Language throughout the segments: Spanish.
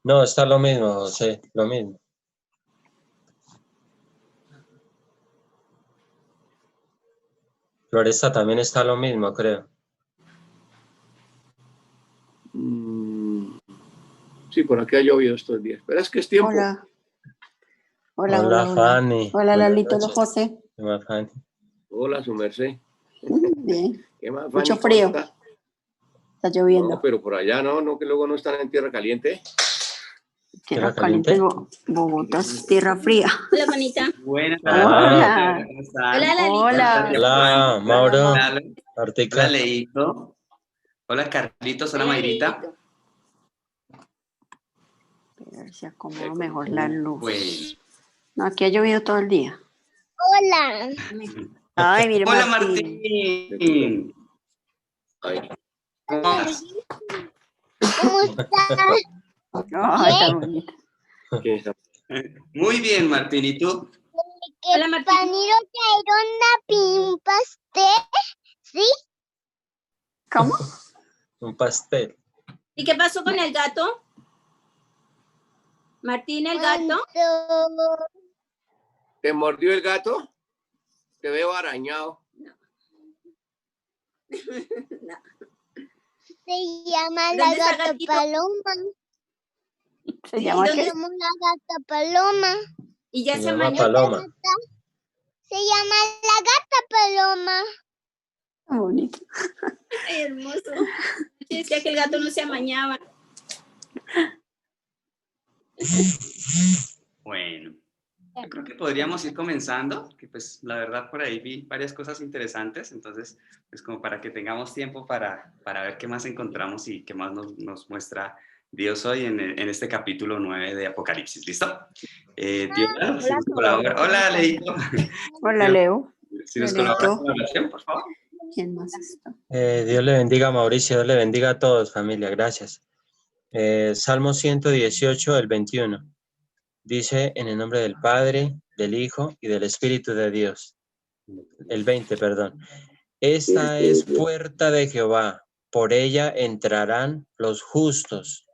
No, está lo mismo, José, lo mismo. Floresta también está lo mismo, creo. Sí, por aquí ha llovido estos días. Pero es que es tiempo. Hola. Hola, Hola, hola, Fanny. hola. Hola, Buenas Lalito, hola, noches. José. ¿Qué más, Fanny? Hola, su merced. Bien. ¿Qué más, Fanny? Mucho ¿Cómo frío. está? Está lloviendo. No, pero por allá no, que luego no están en tierra caliente. Tierra caliente, Bogotá es tierra fría. Hola, manita. Buenas Ah. tardes. ¿Cómo están? Hola, Lalito. Hola. Hola, Mauro. Hola, Artica. hola, Leito. Hola, Carlitos. Hola, Mayrita. A ver si acomodo mejor la luz. Pues. No, aquí ha llovido todo el día. Hola. Ay, mire, Hola, Martín. Martín. Ay, ¿Cómo estás? ¿Cómo estás? Ay, tan bonita. ¿quién está? Muy bien, Martín. ¿Y tú? Hola, Martín. Paniro trajeron un pastel, ¿sí? ¿Cómo? Un pastel. ¿Y qué pasó con el gato? Martín, el gato. ¿Te mordió el gato? Te veo arañado. No. Se llama la ¿Dónde está gata gatito? paloma. ¿Se llama ¿Dónde qué? Somos la gata paloma. Y ya Se se llama amañó. Paloma. Se llama la gata paloma. Tan bonito. Ay, hermoso. Yo decía que el gato no se amañaba. Bueno, yo creo que podríamos ir comenzando, que pues la verdad por ahí vi varias cosas interesantes, entonces pues como para que tengamos tiempo para ver qué más encontramos y qué más nos muestra Dios hoy en este capítulo 9 de Apocalipsis, ¿listo? Dios, si nos colabora. Hola, Leito. Hola, Leo. Si nos Leito. colabora con la oración, por favor. ¿Quién más está? Dios le bendiga, Mauricio. Dios le bendiga a todos, familia. Gracias. Salmo 118, el 21. Dice, en el nombre del Padre, del Hijo y del Espíritu de Dios. El 20, perdón. Esta es puerta de Jehová. Por ella entrarán los justos.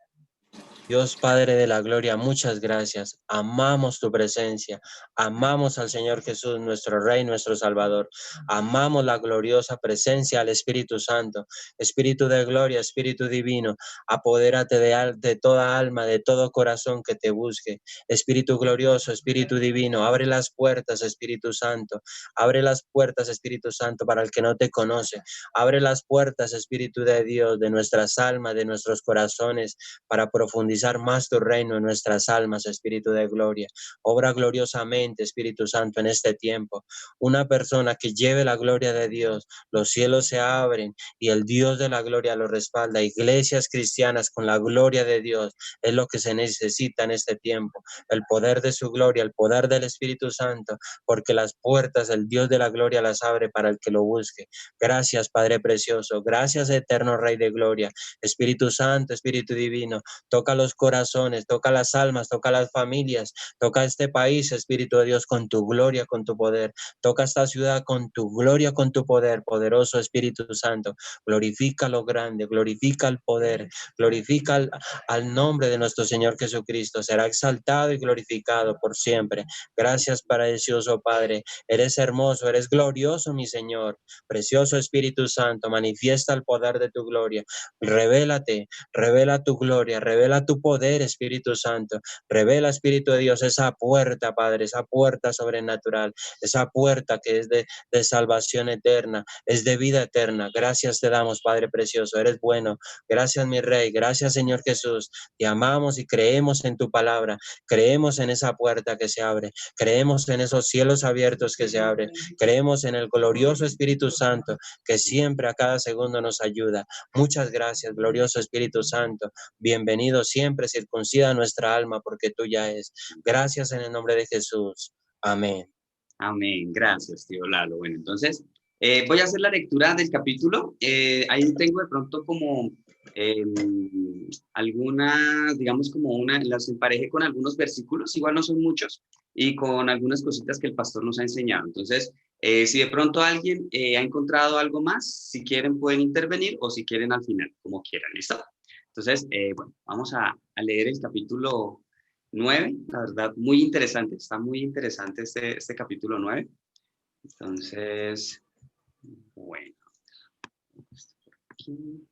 Dios Padre de la Gloria, muchas gracias. Amamos tu presencia. Amamos al Señor Jesús, nuestro Rey, nuestro Salvador. Amamos la gloriosa presencia del Espíritu Santo. Espíritu de gloria, Espíritu divino, apodérate de toda alma, de todo corazón que te busque. Espíritu glorioso, Espíritu divino, abre las puertas, Espíritu Santo. Abre las puertas, Espíritu Santo, para el que no te conoce. Abre las puertas, Espíritu de Dios, de nuestras almas, de nuestros corazones, para profundizar más tu reino en nuestras almas, Espíritu de gloria. Obra gloriosamente, Espíritu Santo, en este tiempo. Una persona que lleve la gloria de Dios, los cielos se abren y el Dios de la gloria lo respalda. Iglesias cristianas con la gloria de Dios es lo que se necesita en este tiempo. El poder de su gloria, el poder del Espíritu Santo, porque las puertas del Dios de la gloria las abre para el que lo busque. Gracias, Padre precioso. Gracias, eterno Rey de gloria. Espíritu Santo, Espíritu divino, toca los corazones, toca las almas, toca las familias, toca este país, Espíritu de Dios, con tu gloria, con tu poder. Toca esta ciudad con tu gloria, con tu poder, poderoso Espíritu Santo. Glorifica lo grande, glorifica el poder, glorifica al nombre de nuestro Señor Jesucristo. Será exaltado y glorificado por siempre. Gracias, precioso Padre. Eres hermoso, eres glorioso, mi Señor. Precioso Espíritu Santo, manifiesta el poder de tu gloria. Revélate, revela tu gloria, revela tu poder, Espíritu Santo. Revela, Espíritu de Dios, esa puerta, Padre, esa puerta sobrenatural, esa puerta que es de salvación eterna, es de vida eterna. Gracias te damos, Padre precioso, eres bueno. Gracias, mi Rey. Gracias, Señor Jesús. Te amamos y creemos en tu palabra. Creemos en esa puerta que se abre. Creemos en esos cielos abiertos que se abren. Creemos en el glorioso Espíritu Santo que siempre a cada segundo nos ayuda. Muchas gracias, glorioso Espíritu Santo. Bienvenido siempre, circuncida nuestra alma porque tuya es. Gracias en el nombre de Jesús. Amén. Amén. Gracias, tío Lalo. Bueno, entonces voy a hacer la lectura del capítulo. Ahí tengo de pronto como algunas, digamos como las emparejé con algunos versículos, igual no son muchos, y con algunas cositas que el pastor nos ha enseñado. Entonces, si de pronto alguien ha encontrado algo más, si quieren pueden intervenir o si quieren al final, como quieran, ¿listo? Entonces, bueno, vamos a leer el capítulo 9, la verdad, muy interesante, está muy interesante este capítulo 9. Entonces, bueno, por aquí.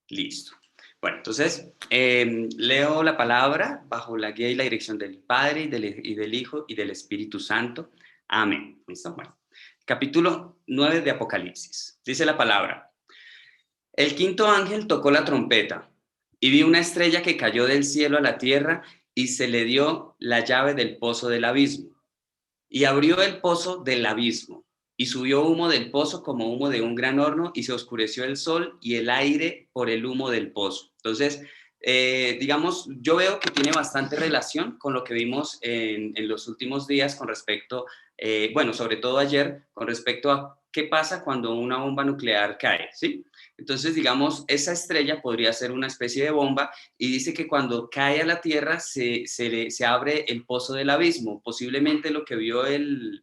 Listo. Bueno, entonces, leo la palabra bajo la guía y la dirección del Padre y del Hijo y del Espíritu Santo. Amén. ¿Listo? Bueno, capítulo 9 de Apocalipsis. Dice la palabra: el quinto ángel tocó la trompeta y vi una estrella que cayó del cielo a la tierra y se le dio la llave del pozo del abismo. Y abrió el pozo del abismo, y subió humo del pozo como humo de un gran horno, y se oscureció el sol y el aire por el humo del pozo. Entonces, digamos, yo veo que tiene bastante relación con lo que vimos en los últimos días con respecto, bueno, sobre todo ayer, con respecto a qué pasa cuando una bomba nuclear cae, ¿sí? Entonces, digamos, esa estrella podría ser una especie de bomba y dice que cuando cae a la tierra se abre el pozo del abismo. Posiblemente lo que vio el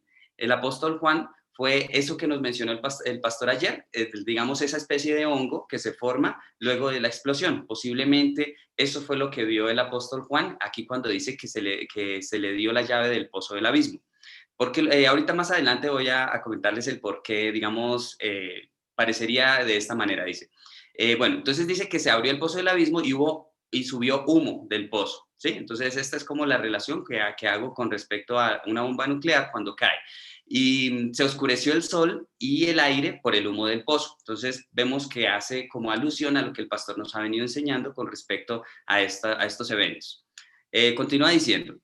apóstol Juan fue eso que nos mencionó el pastor ayer, digamos esa especie de hongo que se forma luego de la explosión. Posiblemente eso fue lo que vio el apóstol Juan aquí cuando dice que se le dio la llave del pozo del abismo. Porque ahorita más adelante voy a comentarles el por qué, digamos, parecería de esta manera, dice. Bueno, entonces dice que se abrió el pozo del abismo y subió humo del pozo, ¿sí? Entonces esta es como la relación que hago con respecto a una bomba nuclear cuando cae. Y se oscureció el sol y el aire por el humo del pozo. Entonces vemos que hace como alusión a lo que el pastor nos ha venido enseñando con respecto a estos eventos. Continúa diciendo: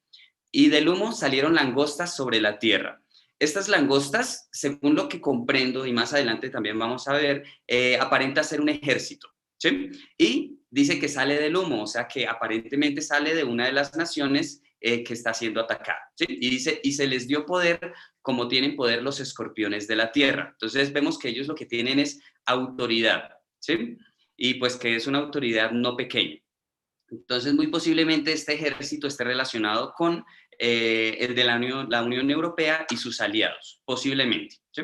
y del humo salieron langostas sobre la tierra. Estas langostas, según lo que comprendo, y más adelante también vamos a ver, aparenta ser un ejército, ¿sí? Y dice que sale del humo, o sea que aparentemente sale de una de las naciones que está siendo atacada, ¿sí? Y dice, y se les dio poder como tienen poder los escorpiones de la tierra. Entonces vemos que ellos lo que tienen es autoridad, ¿sí? Y pues que es una autoridad no pequeña. Entonces, muy posiblemente este ejército esté relacionado con el de la Unión Europea y sus aliados, posiblemente, ¿sí?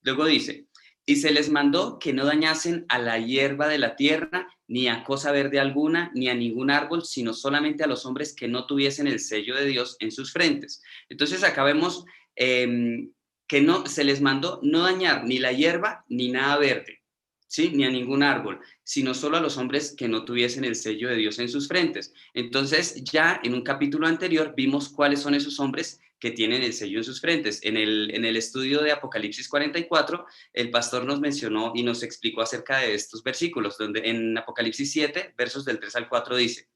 Luego dice: y se les mandó que no dañasen a la hierba de la tierra, ni a cosa verde alguna, ni a ningún árbol, sino solamente a los hombres que no tuviesen el sello de Dios en sus frentes. Entonces, acá vemos que no, se les mandó no dañar ni la hierba ni nada verde, ¿sí? Ni a ningún árbol, sino solo a los hombres que no tuviesen el sello de Dios en sus frentes. Entonces, ya en un capítulo anterior vimos cuáles son esos hombres que tienen el sello en sus frentes. En el estudio de Apocalipsis 44, el pastor nos mencionó y nos explicó acerca de estos versículos, donde en Apocalipsis 7, versos del 3 al 4 dice: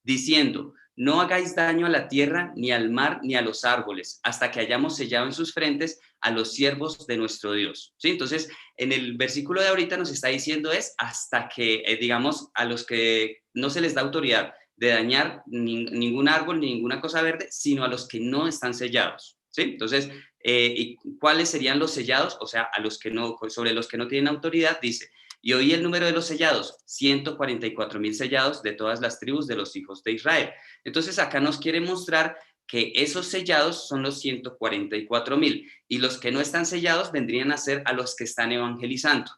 diciendo, no hagáis daño a la tierra, ni al mar, ni a los árboles, hasta que hayamos sellado en sus frentes a los siervos de nuestro Dios. ¿Sí? Entonces, en el versículo de ahorita nos está diciendo es hasta que, digamos, a los que no se les da autoridad de dañar ningún árbol, ni ninguna cosa verde, sino a los que no están sellados. ¿Sí? Entonces, ¿y cuáles serían los sellados? O sea, a los que no, sobre los que no tienen autoridad, dice: y oí el número de los sellados, 144,000 sellados de todas las tribus de los hijos de Israel. Entonces acá nos quiere mostrar que esos sellados son los 144,000 y los que no están sellados vendrían a ser a los que están evangelizando,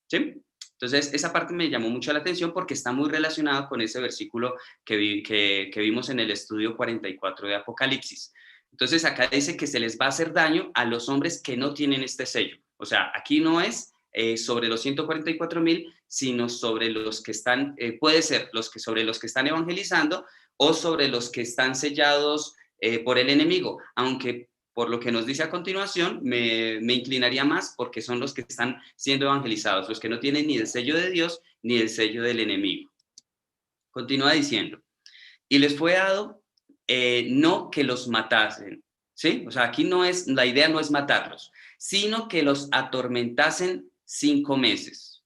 ¿sí? Entonces esa parte me llamó mucho la atención porque está muy relacionado con ese versículo que vimos en el estudio 44 de Apocalipsis. Entonces acá dice que se les va a hacer daño a los hombres que no tienen este sello. O sea, aquí no es sobre los 144,000, sino sobre los que están, puede ser sobre los que están evangelizando o sobre los que están sellados por el enemigo, aunque por lo que nos dice a continuación me inclinaría más porque son los que están siendo evangelizados, los que no tienen ni el sello de Dios ni el sello del enemigo. Continúa diciendo: y les fue dado no que los matasen, ¿sí? O sea, aquí la idea no es matarlos, sino que los atormentasen 5 meses.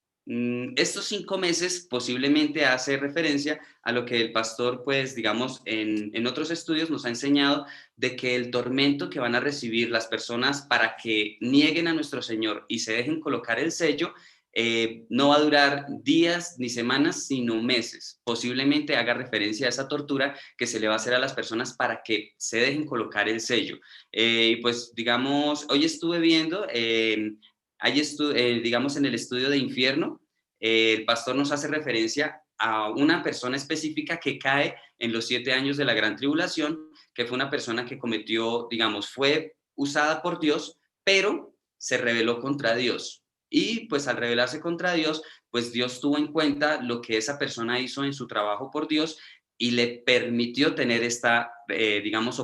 Estos 5 meses posiblemente hace referencia a lo que el pastor, pues, digamos, en otros estudios nos ha enseñado de que el tormento que van a recibir las personas para que nieguen a nuestro Señor y se dejen colocar el sello, no va a durar días ni semanas, sino meses. Posiblemente haga referencia a esa tortura que se le va a hacer a las personas para que se dejen colocar el sello. Pues digamos, hoy estuve viendo, digamos en el estudio de infierno, el pastor nos hace referencia a una persona específica que cae en los 7 años de la gran tribulación, que fue una persona que cometió, digamos, fue usada por Dios, pero se rebeló contra Dios. Y pues al rebelarse contra Dios, pues Dios tuvo en cuenta lo que esa persona hizo en su trabajo por Dios y le permitió tener esta, digamos,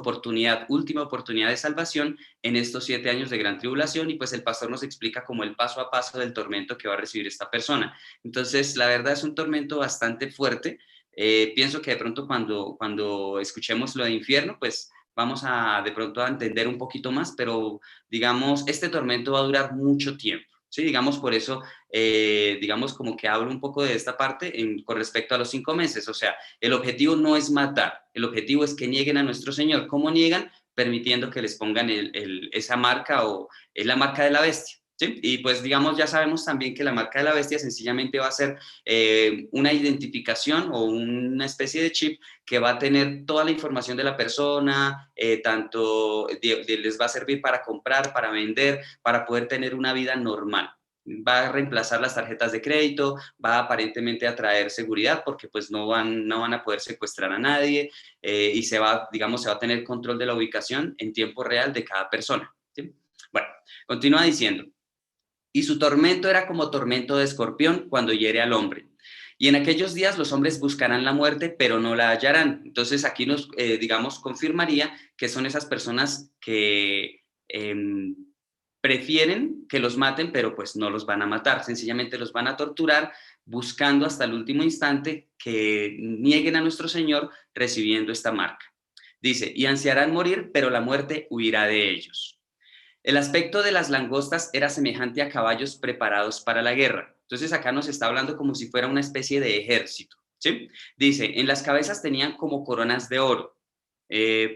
última oportunidad de salvación en estos 7 años de gran tribulación. Y pues el pastor nos explica como el paso a paso del tormento que va a recibir esta persona. Entonces, la verdad es un tormento bastante fuerte. Pienso que de pronto cuando escuchemos lo de infierno, pues vamos a de pronto a entender un poquito más, pero digamos, este tormento va a durar mucho tiempo. Sí, digamos, por eso, digamos, como que hablo un poco de esta parte con respecto a los 5 meses. O sea, el objetivo no es matar, el objetivo es que nieguen a nuestro Señor. ¿Cómo niegan? Permitiendo que les pongan esa marca o la marca de la bestia. ¿Sí? Y pues, digamos, ya sabemos también que la marca de la bestia sencillamente va a ser una identificación o una especie de chip que va a tener toda la información de la persona, tanto les va a servir para comprar, para vender, para poder tener una vida normal. Va a reemplazar las tarjetas de crédito, va aparentemente a traer seguridad porque pues no van a poder secuestrar a nadie y se va a tener control de la ubicación en tiempo real de cada persona. ¿Sí? Bueno, continúa diciendo. Y su tormento era como tormento de escorpión cuando hiere al hombre. Y en aquellos días los hombres buscarán la muerte, pero no la hallarán. Entonces aquí nos, digamos, confirmaría que son esas personas que prefieren que los maten, pero pues no los van a matar. Sencillamente los van a torturar buscando hasta el último instante que nieguen a nuestro Señor recibiendo esta marca. Dice, y ansiarán morir, pero la muerte huirá de ellos. El aspecto de las langostas era semejante a caballos preparados para la guerra. Entonces acá nos está hablando como si fuera una especie de ejército, ¿sí? Dice, en las cabezas tenían como coronas de oro,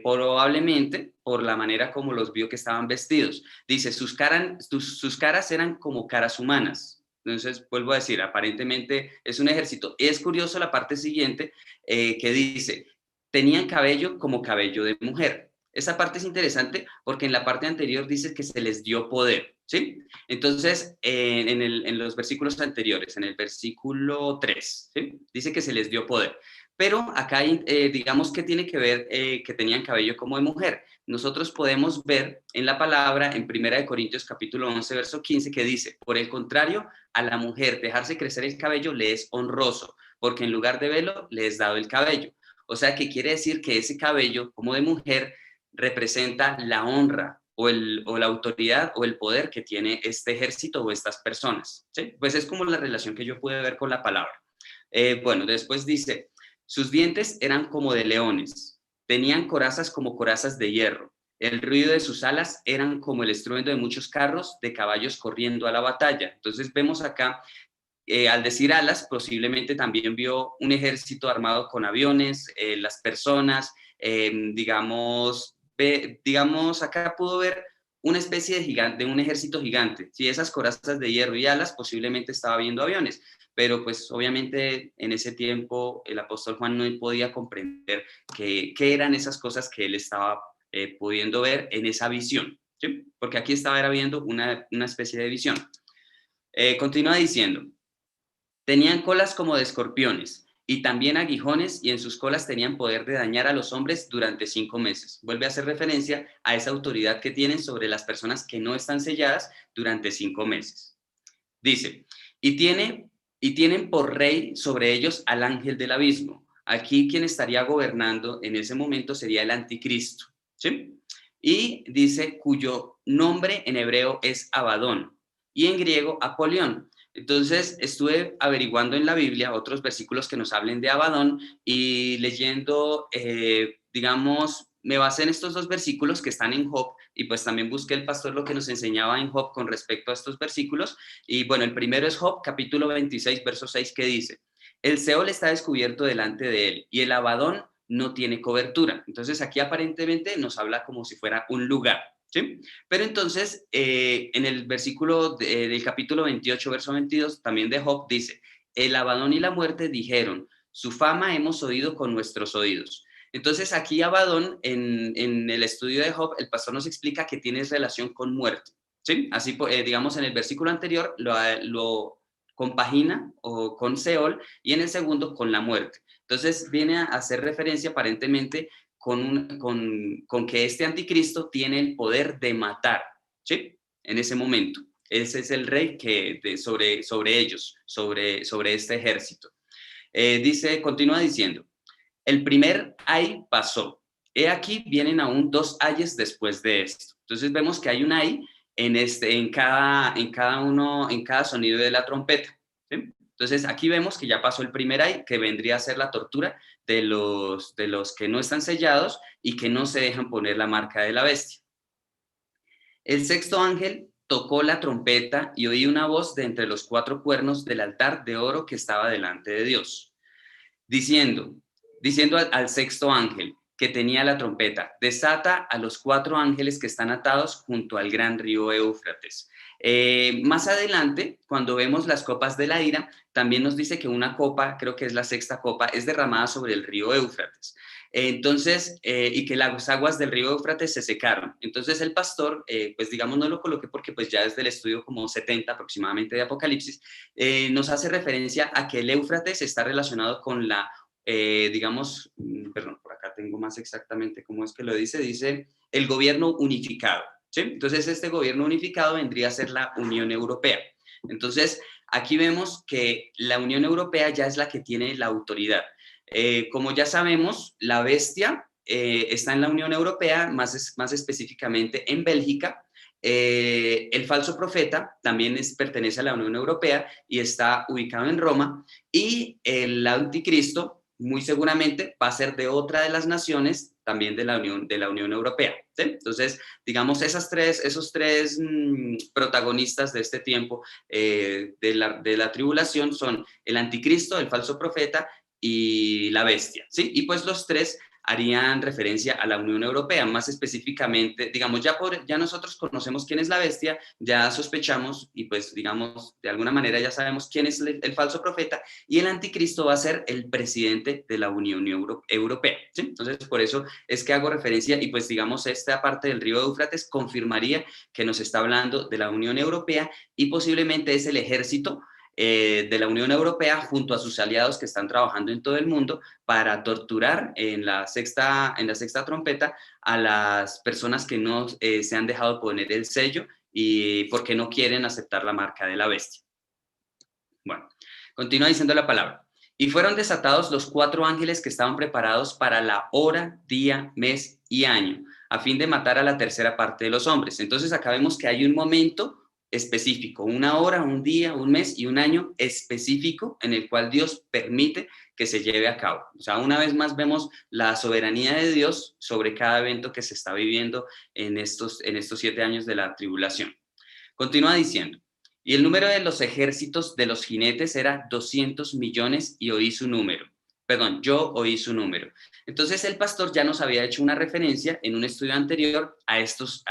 probablemente por la manera como los vio que estaban vestidos. Dice, sus caras eran como caras humanas. Entonces, vuelvo a decir, aparentemente es un ejército. Es curioso la parte siguiente que dice, tenían cabello como cabello de mujer. Esa parte es interesante porque en la parte anterior dice que se les dio poder, ¿sí? Entonces, en los versículos anteriores, en el versículo 3, ¿sí? Dice que se les dio poder. Pero acá, digamos que tiene que ver que tenían cabello como de mujer. Nosotros podemos ver en la palabra, en 1 Corintios capítulo 11, verso 15, que dice, por el contrario, a la mujer dejarse crecer el cabello le es honroso, porque en lugar de velo le es dado el cabello. O sea, que quiere decir que ese cabello como de mujer representa la honra o la autoridad o el poder que tiene este ejército o estas personas, ¿sí? Pues es como la relación que yo pude ver con la palabra. Bueno, después dice, sus dientes eran como de leones, tenían corazas como corazas de hierro, el ruido de sus alas eran como el estruendo de muchos carros de caballos corriendo a la batalla. Entonces vemos acá, al decir alas, posiblemente también vio un ejército armado con aviones, las personas, digamos, acá pudo ver una especie de un ejército gigante. Si esas corazas de hierro y alas, posiblemente estaba viendo aviones, pero pues obviamente en ese tiempo el apóstol Juan no podía comprender qué eran esas cosas que él estaba pudiendo ver en esa visión, ¿sí? Porque aquí estaba viendo una especie de visión. Continúa diciendo, tenían colas como de escorpiones, y también aguijones, y en sus colas tenían poder de dañar a los hombres durante 5 meses. Vuelve a hacer referencia a esa autoridad que tienen sobre las personas que no están selladas durante 5 meses. Dice, y tienen por rey sobre ellos al ángel del abismo. Aquí quien estaría gobernando en ese momento sería el anticristo, ¿sí? Y dice, cuyo nombre en hebreo es Abadón, y en griego Apolión. Entonces estuve averiguando en la Biblia otros versículos que nos hablen de Abadón y leyendo, digamos, me basé en estos 2 versículos que están en Job y pues también busqué el pastor lo que nos enseñaba en Job con respecto a estos versículos. Y bueno, el primero es Job, capítulo 26, verso 6, que dice, el Seol está descubierto delante de él y el Abadón no tiene cobertura. Entonces aquí aparentemente nos habla como si fuera un lugar, ¿sí? Pero entonces, en el versículo del capítulo 28, verso 22, también de Job, dice, el Abadón y la muerte dijeron, su fama hemos oído con nuestros oídos. Entonces, aquí Abadón, en el estudio de Job, el pastor nos explica que tiene relación con muerte, ¿sí? Así, digamos, en el versículo anterior lo compagina o con Seol y en el segundo con la muerte. Entonces, viene a hacer referencia aparentemente con que este anticristo tiene el poder de matar, ¿sí? En ese momento. Ese es el rey sobre ellos, sobre este ejército. Continúa diciendo, el primer ay pasó. He aquí vienen aún 2 ayes después de esto. Entonces vemos que hay un ay en cada sonido de la trompeta, ¿sí? Entonces aquí vemos que ya pasó el primer ay, que vendría a ser la tortura de los que no están sellados y que no se dejan poner la marca de la bestia. El sexto ángel tocó la trompeta y oí una voz de entre los 4 cuernos del altar de oro que estaba delante de Dios, diciendo al sexto ángel que tenía la trompeta, desata a los 4 ángeles que están atados junto al gran río Éufrates. Más adelante, cuando vemos las copas de la ira, también nos dice que una copa, creo que es la sexta copa, es derramada sobre el río Éufrates. Entonces, y que las aguas del río Éufrates se secaron. Entonces el pastor, pues digamos, no lo coloqué porque pues ya desde el estudio como 70 aproximadamente de Apocalipsis, nos hace referencia a que el Éufrates está relacionado con la perdón, por acá tengo más exactamente cómo es que lo dice el gobierno unificado, ¿sí? Entonces este gobierno unificado vendría a ser la Unión Europea. Entonces aquí vemos que la Unión Europea ya es la que tiene la autoridad. Como ya sabemos, la bestia está en la Unión Europea, más específicamente en Bélgica. El falso profeta también pertenece a la Unión Europea y está ubicado en Roma, y el anticristo muy seguramente va a ser de otra de las naciones también de la Unión Europea, ¿sí? Entonces, digamos, esos tres protagonistas de este tiempo de la tribulación son el anticristo, el falso profeta y la bestia, ¿sí? Y pues los tres harían referencia a la Unión Europea, más específicamente, digamos, ya nosotros conocemos quién es la bestia, ya sospechamos y pues, digamos, de alguna manera ya sabemos quién es el falso profeta, y el anticristo va a ser el presidente de la Unión Europea, ¿sí? Entonces, por eso es que hago referencia y pues, digamos, esta parte del río Éufrates confirmaría que nos está hablando de la Unión Europea y posiblemente es el ejército de la Unión Europea junto a sus aliados que están trabajando en todo el mundo para torturar en la sexta trompeta a las personas que no se han dejado poner el sello y porque no quieren aceptar la marca de la bestia. Bueno, continúa diciendo la palabra. Y fueron desatados los 4 ángeles que estaban preparados para la hora, día, mes y año, a fin de matar a la tercera parte de los hombres. Entonces acá vemos que hay un momento específico, una hora, un día, un mes y un año específico en el cual Dios permite que se lleve a cabo. O sea, una vez más vemos la soberanía de Dios sobre cada evento que se está viviendo en estos 7 años de la tribulación. Continúa diciendo, y el número de los ejércitos de los jinetes era 200 millones y oí su número. Perdón, yo oí su número. Entonces el pastor ya nos había hecho una referencia en un estudio anterior a estos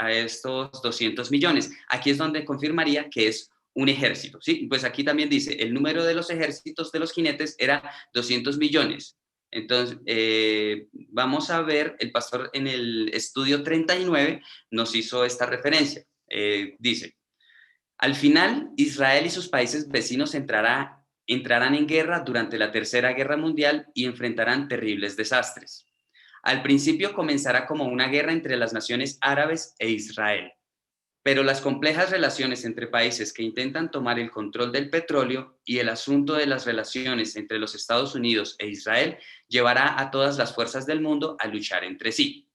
200 millones. Aquí es donde confirmaría que es un ejército, ¿sí? Pues aquí también dice, el número de los ejércitos de los jinetes era 200 millones. Entonces, vamos a ver, el pastor en el estudio 39 nos hizo esta referencia. Dice, al final, Israel y sus países vecinos entrarán en guerra durante la Tercera Guerra Mundial y enfrentarán terribles desastres. Al principio comenzará como una guerra entre las naciones árabes e Israel, pero las complejas relaciones entre países que intentan tomar el control del petróleo y el asunto de las relaciones entre los Estados Unidos e Israel llevará a todas las fuerzas del mundo a luchar entre sí.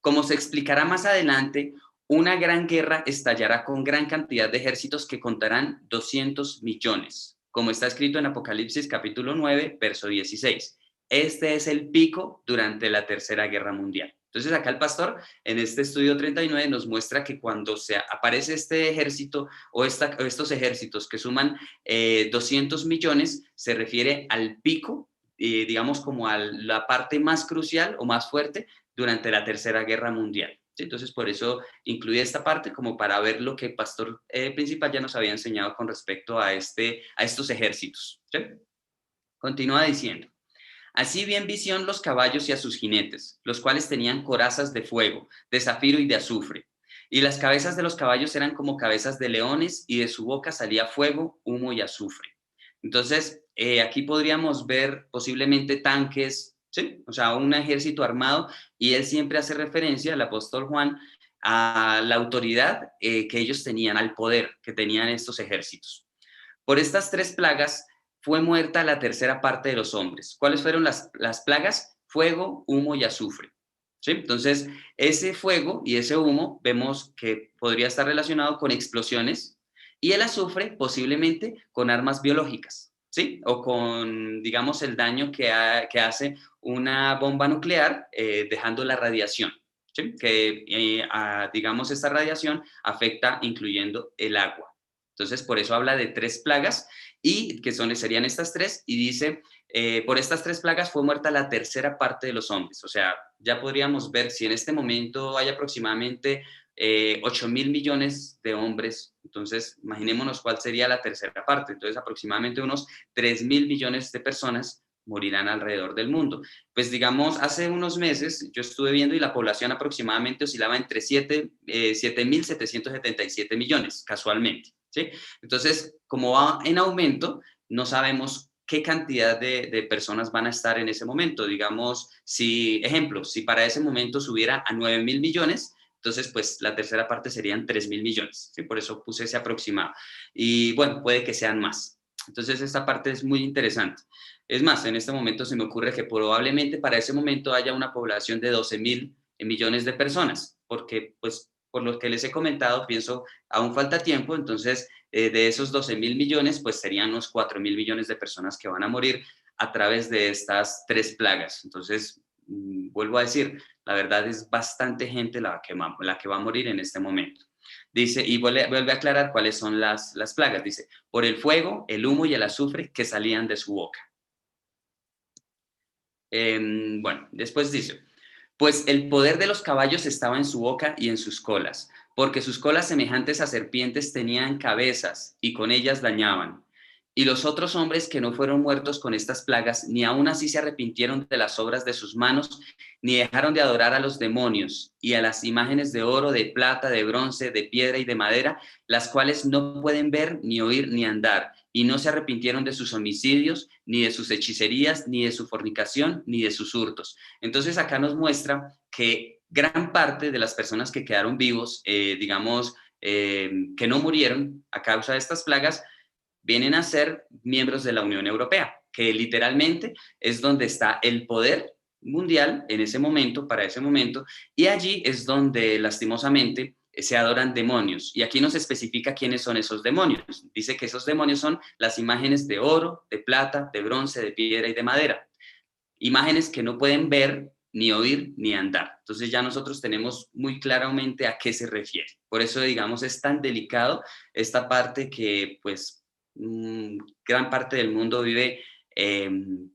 Como se explicará más adelante, una gran guerra estallará con gran cantidad de ejércitos que contarán 200 millones, como está escrito en Apocalipsis capítulo 9, verso 16. Este es el pico durante la Tercera Guerra Mundial. Entonces acá el pastor en este estudio 39 nos muestra que cuando aparece este ejército o estos ejércitos que suman 200 millones, se refiere al pico, digamos como a la parte más crucial o más fuerte durante la Tercera Guerra Mundial. ¿sí? Entonces, por eso incluí esta parte como para ver lo que el pastor principal ya nos había enseñado con respecto a estos ejércitos, ¿sí? Continúa diciendo. Así vi en visión los caballos y a sus jinetes, los cuales tenían corazas de fuego, de zafiro y de azufre. Y las cabezas de los caballos eran como cabezas de leones, y de su boca salía fuego, humo y azufre. Entonces, aquí podríamos ver posiblemente tanques, ¿sí? O sea, un ejército armado, y él siempre hace referencia, el apóstol Juan, a la autoridad que ellos tenían, al poder que tenían estos ejércitos. Por estas 3 plagas fue muerta la tercera parte de los hombres. ¿Cuáles fueron las plagas? Fuego, humo y azufre. ¿Sí? Entonces, ese fuego y ese humo vemos que podría estar relacionado con explosiones, y el azufre posiblemente con armas biológicas, ¿sí? O con, digamos, el daño que hace una bomba nuclear dejando la radiación, ¿sí? Que, digamos, esta radiación afecta incluyendo el agua. Entonces, por eso habla de 3 plagas, y que serían estas 3, y dice, por estas 3 plagas fue muerta la tercera parte de los hombres. O sea, ya podríamos ver si en este momento hay aproximadamente 8.000 millones de hombres, entonces imaginémonos cuál sería la tercera parte. Entonces, aproximadamente unos 3.000 millones de personas morirán alrededor del mundo. Pues digamos, hace unos meses yo estuve viendo, y la población aproximadamente oscilaba entre 7.777 millones, casualmente, ¿sí? Entonces, como va en aumento, no sabemos qué cantidad de personas van a estar en ese momento. Digamos, si para ese momento subiera a 9.000 millones, entonces, pues la tercera parte serían 3.000 millones, ¿sí? Por eso puse ese aproximado. Y bueno, puede que sean más. Entonces, esta parte es muy interesante. Es más, en este momento se me ocurre que probablemente para ese momento haya una población de 12.000 millones de personas, porque, pues, por lo que les he comentado, pienso, aún falta tiempo. Entonces, de esos 12.000 millones, pues serían unos 4.000 millones de personas que van a morir a través de estas 3 plagas. Entonces, vuelvo a decir, la verdad es bastante gente la que va a morir en este momento. Dice, y vuelve a aclarar cuáles son las plagas. Dice, por el fuego, el humo y el azufre que salían de su boca. Bueno, después dice, pues el poder de los caballos estaba en su boca y en sus colas, porque sus colas semejantes a serpientes tenían cabezas, y con ellas dañaban. Y los otros hombres que no fueron muertos con estas plagas, ni aun así se arrepintieron de las obras de sus manos, ni dejaron de adorar a los demonios y a las imágenes de oro, de plata, de bronce, de piedra y de madera, las cuales no pueden ver, ni oír, ni andar, y no se arrepintieron de sus homicidios, ni de sus hechicerías, ni de su fornicación, ni de sus hurtos. Entonces acá nos muestra que gran parte de las personas que quedaron vivos, que no murieron a causa de estas plagas, vienen a ser miembros de la Unión Europea, que literalmente es donde está el poder mundial en ese momento, para ese momento, y allí es donde lastimosamente se adoran demonios. Y aquí nos especifica quiénes son esos demonios. Dice que esos demonios son las imágenes de oro, de plata, de bronce, de piedra y de madera. Imágenes que no pueden ver, ni oír, ni andar. Entonces ya nosotros tenemos muy claramente a qué se refiere. Por eso, digamos, es tan delicado esta parte que, pues, gran parte del mundo vive,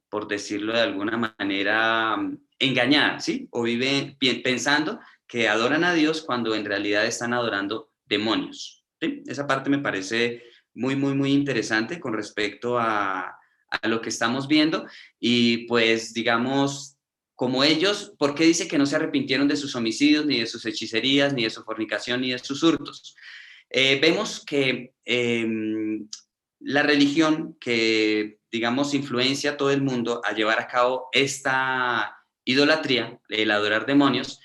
por decirlo de alguna manera, engañada, ¿sí? O vive pensando que adoran a Dios cuando en realidad están adorando demonios, ¿sí? Esa parte me parece muy, muy, muy interesante con respecto a lo que estamos viendo. Y pues, digamos, como ellos, ¿por qué dice que no se arrepintieron de sus homicidios, ni de sus hechicerías, ni de su fornicación, ni de sus hurtos? Vemos que la religión que, digamos, influencia a todo el mundo a llevar a cabo esta idolatría, el adorar demonios,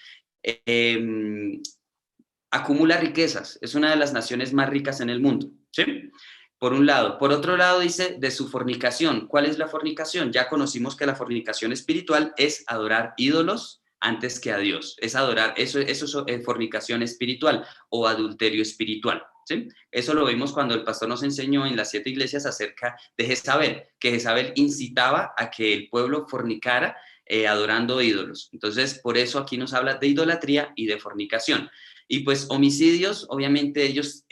acumula riquezas. Es una de las naciones más ricas en el mundo, ¿sí? Por un lado. Por otro lado, dice de su fornicación. ¿Cuál es la fornicación? Ya conocimos que la fornicación espiritual es adorar ídolos antes que a Dios. Es adorar, eso es fornicación espiritual o adulterio espiritual, ¿sí? Eso lo vimos cuando el pastor nos enseñó en las 7 iglesias acerca de Jezabel, que Jezabel incitaba a que el pueblo fornicara adorando ídolos. Entonces, por eso aquí nos habla de idolatría y de fornicación. Y pues homicidios, obviamente ellos,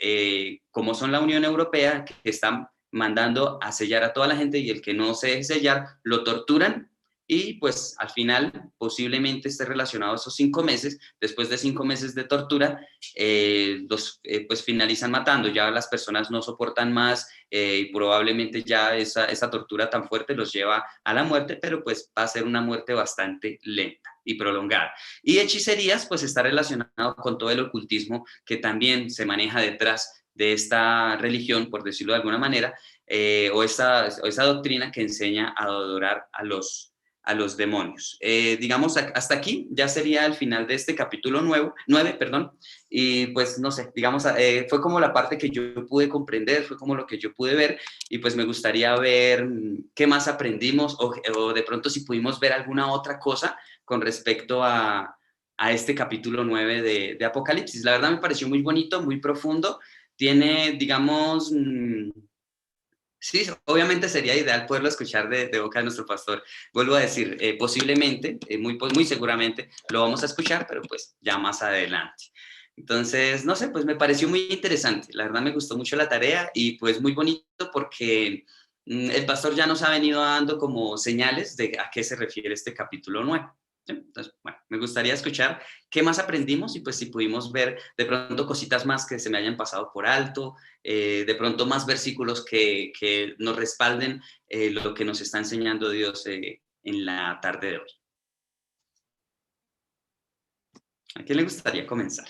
como son la Unión Europea, que están mandando a sellar a toda la gente, y el que no se deje sellar, lo torturan y pues al final posiblemente esté relacionado a esos 5 meses. Después de 5 meses de tortura, pues finalizan matando. Ya las personas no soportan más y probablemente ya esa tortura tan fuerte los lleva a la muerte, pero pues va a ser una muerte bastante lenta y prolongada. Y hechicerías pues está relacionado con todo el ocultismo que también se maneja detrás de esta religión, por decirlo de alguna manera, o esa doctrina que enseña a adorar a los demonios. Digamos, hasta aquí ya sería el final de este capítulo 9, perdón, y pues no sé, digamos, fue como la parte que yo pude comprender, fue como lo que yo pude ver, y pues me gustaría ver qué más aprendimos o de pronto si pudimos ver alguna otra cosa con respecto a este capítulo 9 de Apocalipsis. La verdad me pareció muy bonito, muy profundo, tiene, digamos... Sí, obviamente sería ideal poderlo escuchar de boca de nuestro pastor. Vuelvo a decir, posiblemente, muy seguramente lo vamos a escuchar, pero pues ya más adelante. Entonces, no sé, pues me pareció muy interesante. La verdad me gustó mucho la tarea y pues muy bonito porque el pastor ya nos ha venido dando como señales de a qué se refiere este capítulo 9. ¿Sí? Entonces, bueno, me gustaría escuchar qué más aprendimos y pues si pudimos ver de pronto cositas más que se me hayan pasado por alto, de pronto más versículos que nos respalden lo que nos está enseñando Dios en la tarde de hoy. ¿A quién le gustaría comenzar?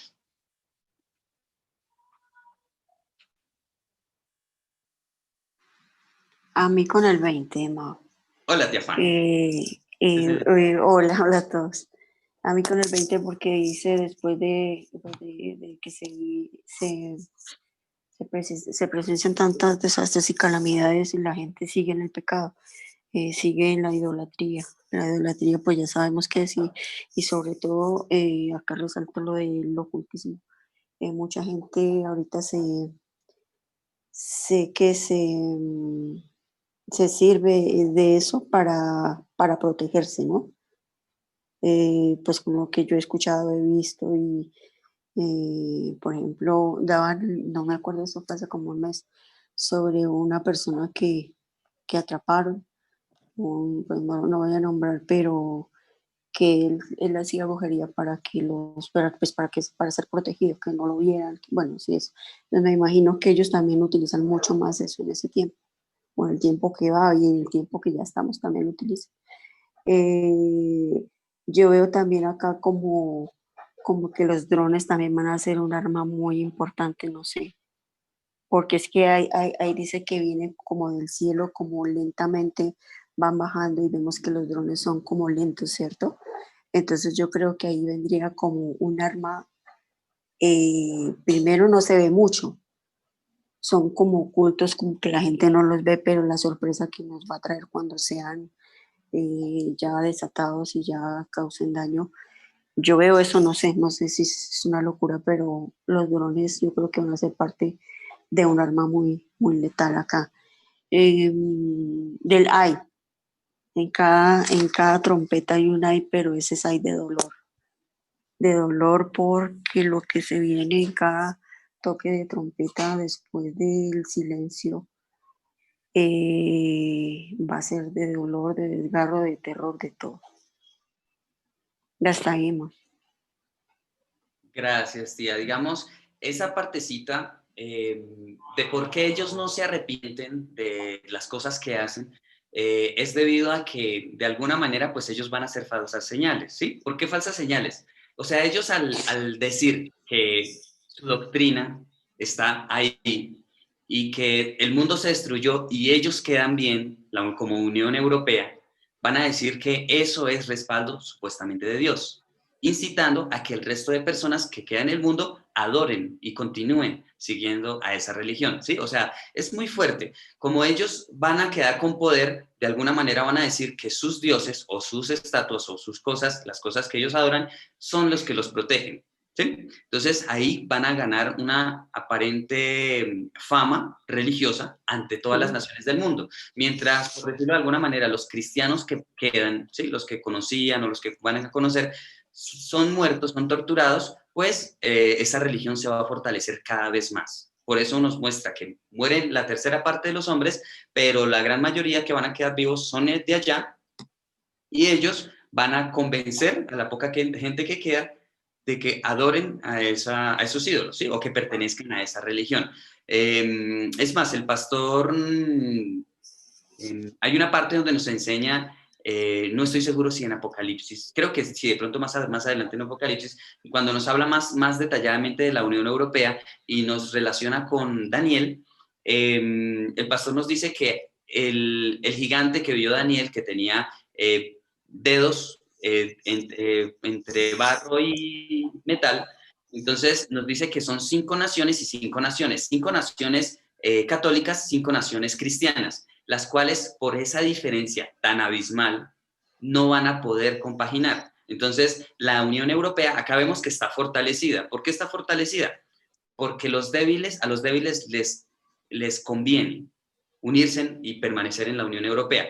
A mí con el 20, Mao. Hola, tía Fanny. Hola a todos. A mí con el 20 porque dice después de que se presencian tantos desastres y calamidades y la gente sigue en el pecado, sigue en la idolatría. La idolatría pues ya sabemos que sí, y sobre todo acá resalto lo del ocultismo. Mucha gente ahorita se sirve de eso para protegerse, ¿no? Pues como que yo he escuchado, he visto y, por ejemplo, daban, no me acuerdo, eso fue hace como un mes, sobre una persona que atraparon, pues no voy a nombrar, pero que él hacía brujería para ser protegido, que no lo vieran, bueno, sí eso. Entonces me imagino que ellos también utilizan mucho más eso en ese tiempo, o en el tiempo que va y en el tiempo que ya estamos también lo utilizan. Yo veo también acá como que los drones también van a ser un arma muy importante, no sé, porque es que ahí dice que viene como del cielo, como lentamente van bajando y vemos que los drones son como lentos, ¿cierto? Entonces yo creo que ahí vendría como un arma, primero no se ve mucho, son como ocultos, como que la gente no los ve, pero la sorpresa que nos va a traer cuando sean ya desatados y ya causen daño. Yo veo eso, no sé si es una locura, pero los drones yo creo que van a ser parte de un arma muy, muy letal acá. Del ay, en cada trompeta hay un ay, pero ese es ay de dolor porque lo que se viene en cada toque de trompeta después del silencio va a ser de dolor, de desgarro, de terror, de todo. Ya está ahí, ma. Gracias, tía. Digamos, esa partecita de por qué ellos no se arrepienten de las cosas que hacen es debido a que de alguna manera pues ellos van a hacer falsas señales, ¿sí? ¿Por qué falsas señales? O sea, ellos al decir que su doctrina está ahí y que el mundo se destruyó y ellos quedan bien, como Unión Europea, van a decir que eso es respaldo supuestamente de Dios, incitando a que el resto de personas que quedan en el mundo adoren y continúen siguiendo a esa religión, ¿sí? O sea, es muy fuerte. Como ellos van a quedar con poder, de alguna manera van a decir que sus dioses o sus estatuas o sus cosas, las cosas que ellos adoran, son los que los protegen, ¿sí? Entonces ahí van a ganar una aparente fama religiosa ante todas las naciones del mundo. Mientras, por decirlo de alguna manera, los cristianos que quedan, ¿sí? Los que conocían o los que van a conocer, son muertos, son torturados, pues esa religión se va a fortalecer cada vez más. Por eso nos muestra que mueren la tercera parte de los hombres, pero la gran mayoría que van a quedar vivos son de allá y ellos van a convencer a la poca gente que queda de que adoren a esos ídolos, ¿sí? O que pertenezcan a esa religión. Es más, el pastor, hay una parte donde nos enseña, no estoy seguro si en Apocalipsis, creo que sí, de pronto más adelante en Apocalipsis, cuando nos habla más detalladamente de la Unión Europea y nos relaciona con Daniel, el pastor nos dice que el gigante que vio Daniel, que tenía dedos entre barro y metal, entonces nos dice que son 5 naciones y 5 naciones, 5 naciones católicas, 5 naciones cristianas, las cuales por esa diferencia tan abismal no van a poder compaginar. Entonces, la Unión Europea, acá vemos que está fortalecida. ¿Por qué está fortalecida? Porque a los débiles les conviene unirse y permanecer en la Unión Europea.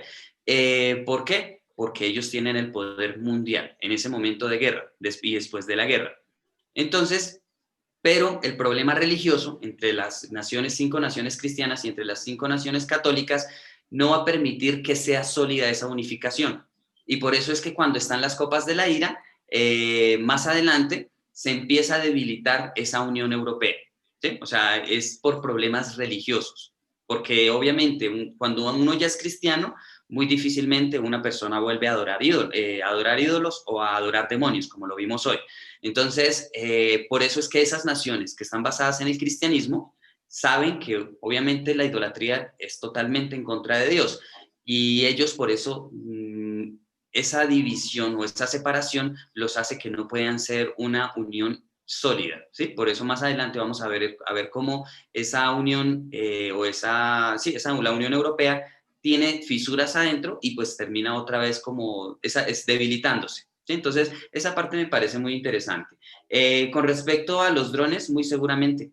¿Por qué? Porque ellos tienen el poder mundial en ese momento de guerra y después de la guerra. Entonces, pero el problema religioso entre las 5 naciones cristianas y entre las 5 naciones católicas no va a permitir que sea sólida esa unificación. Y por eso es que cuando están las copas de la ira, más adelante se empieza a debilitar esa Unión Europea, ¿sí? O sea, es por problemas religiosos, porque obviamente cuando uno ya es cristiano, muy difícilmente una persona vuelve a adorar ídolos o a adorar demonios, como lo vimos hoy. Entonces, por eso es que esas naciones que están basadas en el cristianismo saben que obviamente la idolatría es totalmente en contra de Dios y ellos por eso esa división o esa separación los hace que no puedan ser una unión sólida, ¿sí? Por eso más adelante vamos a ver cómo esa unión la Unión Europea tiene fisuras adentro y pues termina otra vez como es debilitándose. ¿Sí? Entonces, esa parte me parece muy interesante. Con respecto a los drones, muy seguramente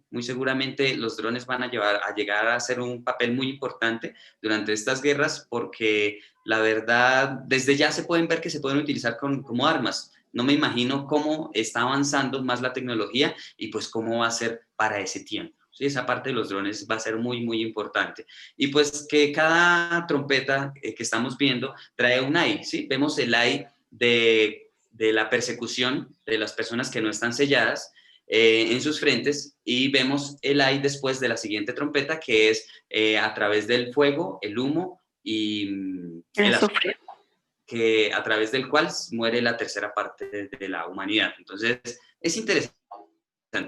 los drones van a llegar a ser un papel muy importante durante estas guerras porque la verdad, desde ya se pueden ver que se pueden utilizar como armas. No me imagino cómo está avanzando más la tecnología y pues cómo va a ser para ese tiempo. ¿Sí? Esa parte de los drones va a ser muy, muy importante. Y pues que cada trompeta que estamos viendo trae un ay, ¿sí? Vemos el ay de la persecución de las personas que no están selladas en sus frentes y vemos el ay después de la siguiente trompeta que es a través del fuego, el humo y el azufre, que a través del cual muere la tercera parte de la humanidad. Entonces, es interesante.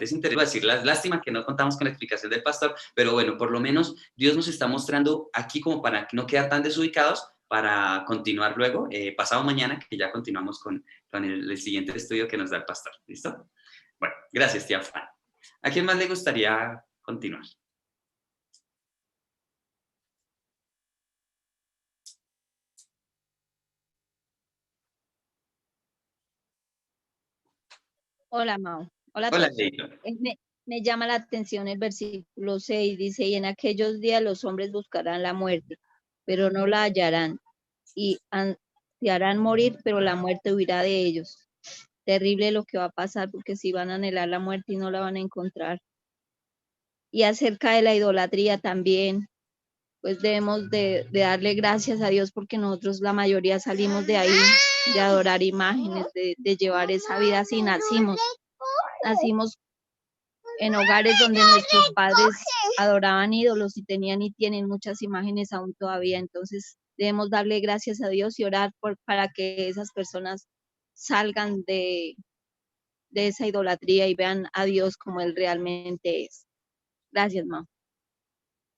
Es interesante decir, lástima que no contamos con la explicación del pastor, pero bueno, por lo menos Dios nos está mostrando aquí como para no quedar tan desubicados, para continuar luego, pasado mañana, que ya continuamos con el siguiente estudio que nos da el pastor. ¿Listo? Bueno, gracias, tía Fran. ¿A quién más le gustaría continuar? Hola, Mau. Hola a Hola, todos. Leito. Me llama la atención el versículo 6, dice, y en aquellos días los hombres buscarán la muerte, pero no la hallarán, y ansiarán morir, pero la muerte huirá de ellos. Terrible lo que va a pasar, porque si van a anhelar la muerte y no la van a encontrar. Y acerca de la idolatría también, pues debemos de darle gracias a Dios, porque nosotros la mayoría salimos de ahí, de adorar imágenes, de llevar esa vida así. Nacimos en hogares donde nuestros padres adoraban ídolos y tenían y tienen muchas imágenes aún todavía. Entonces debemos darle gracias a Dios y orar para que esas personas salgan de esa idolatría y vean a Dios como Él realmente es. Gracias, Mau.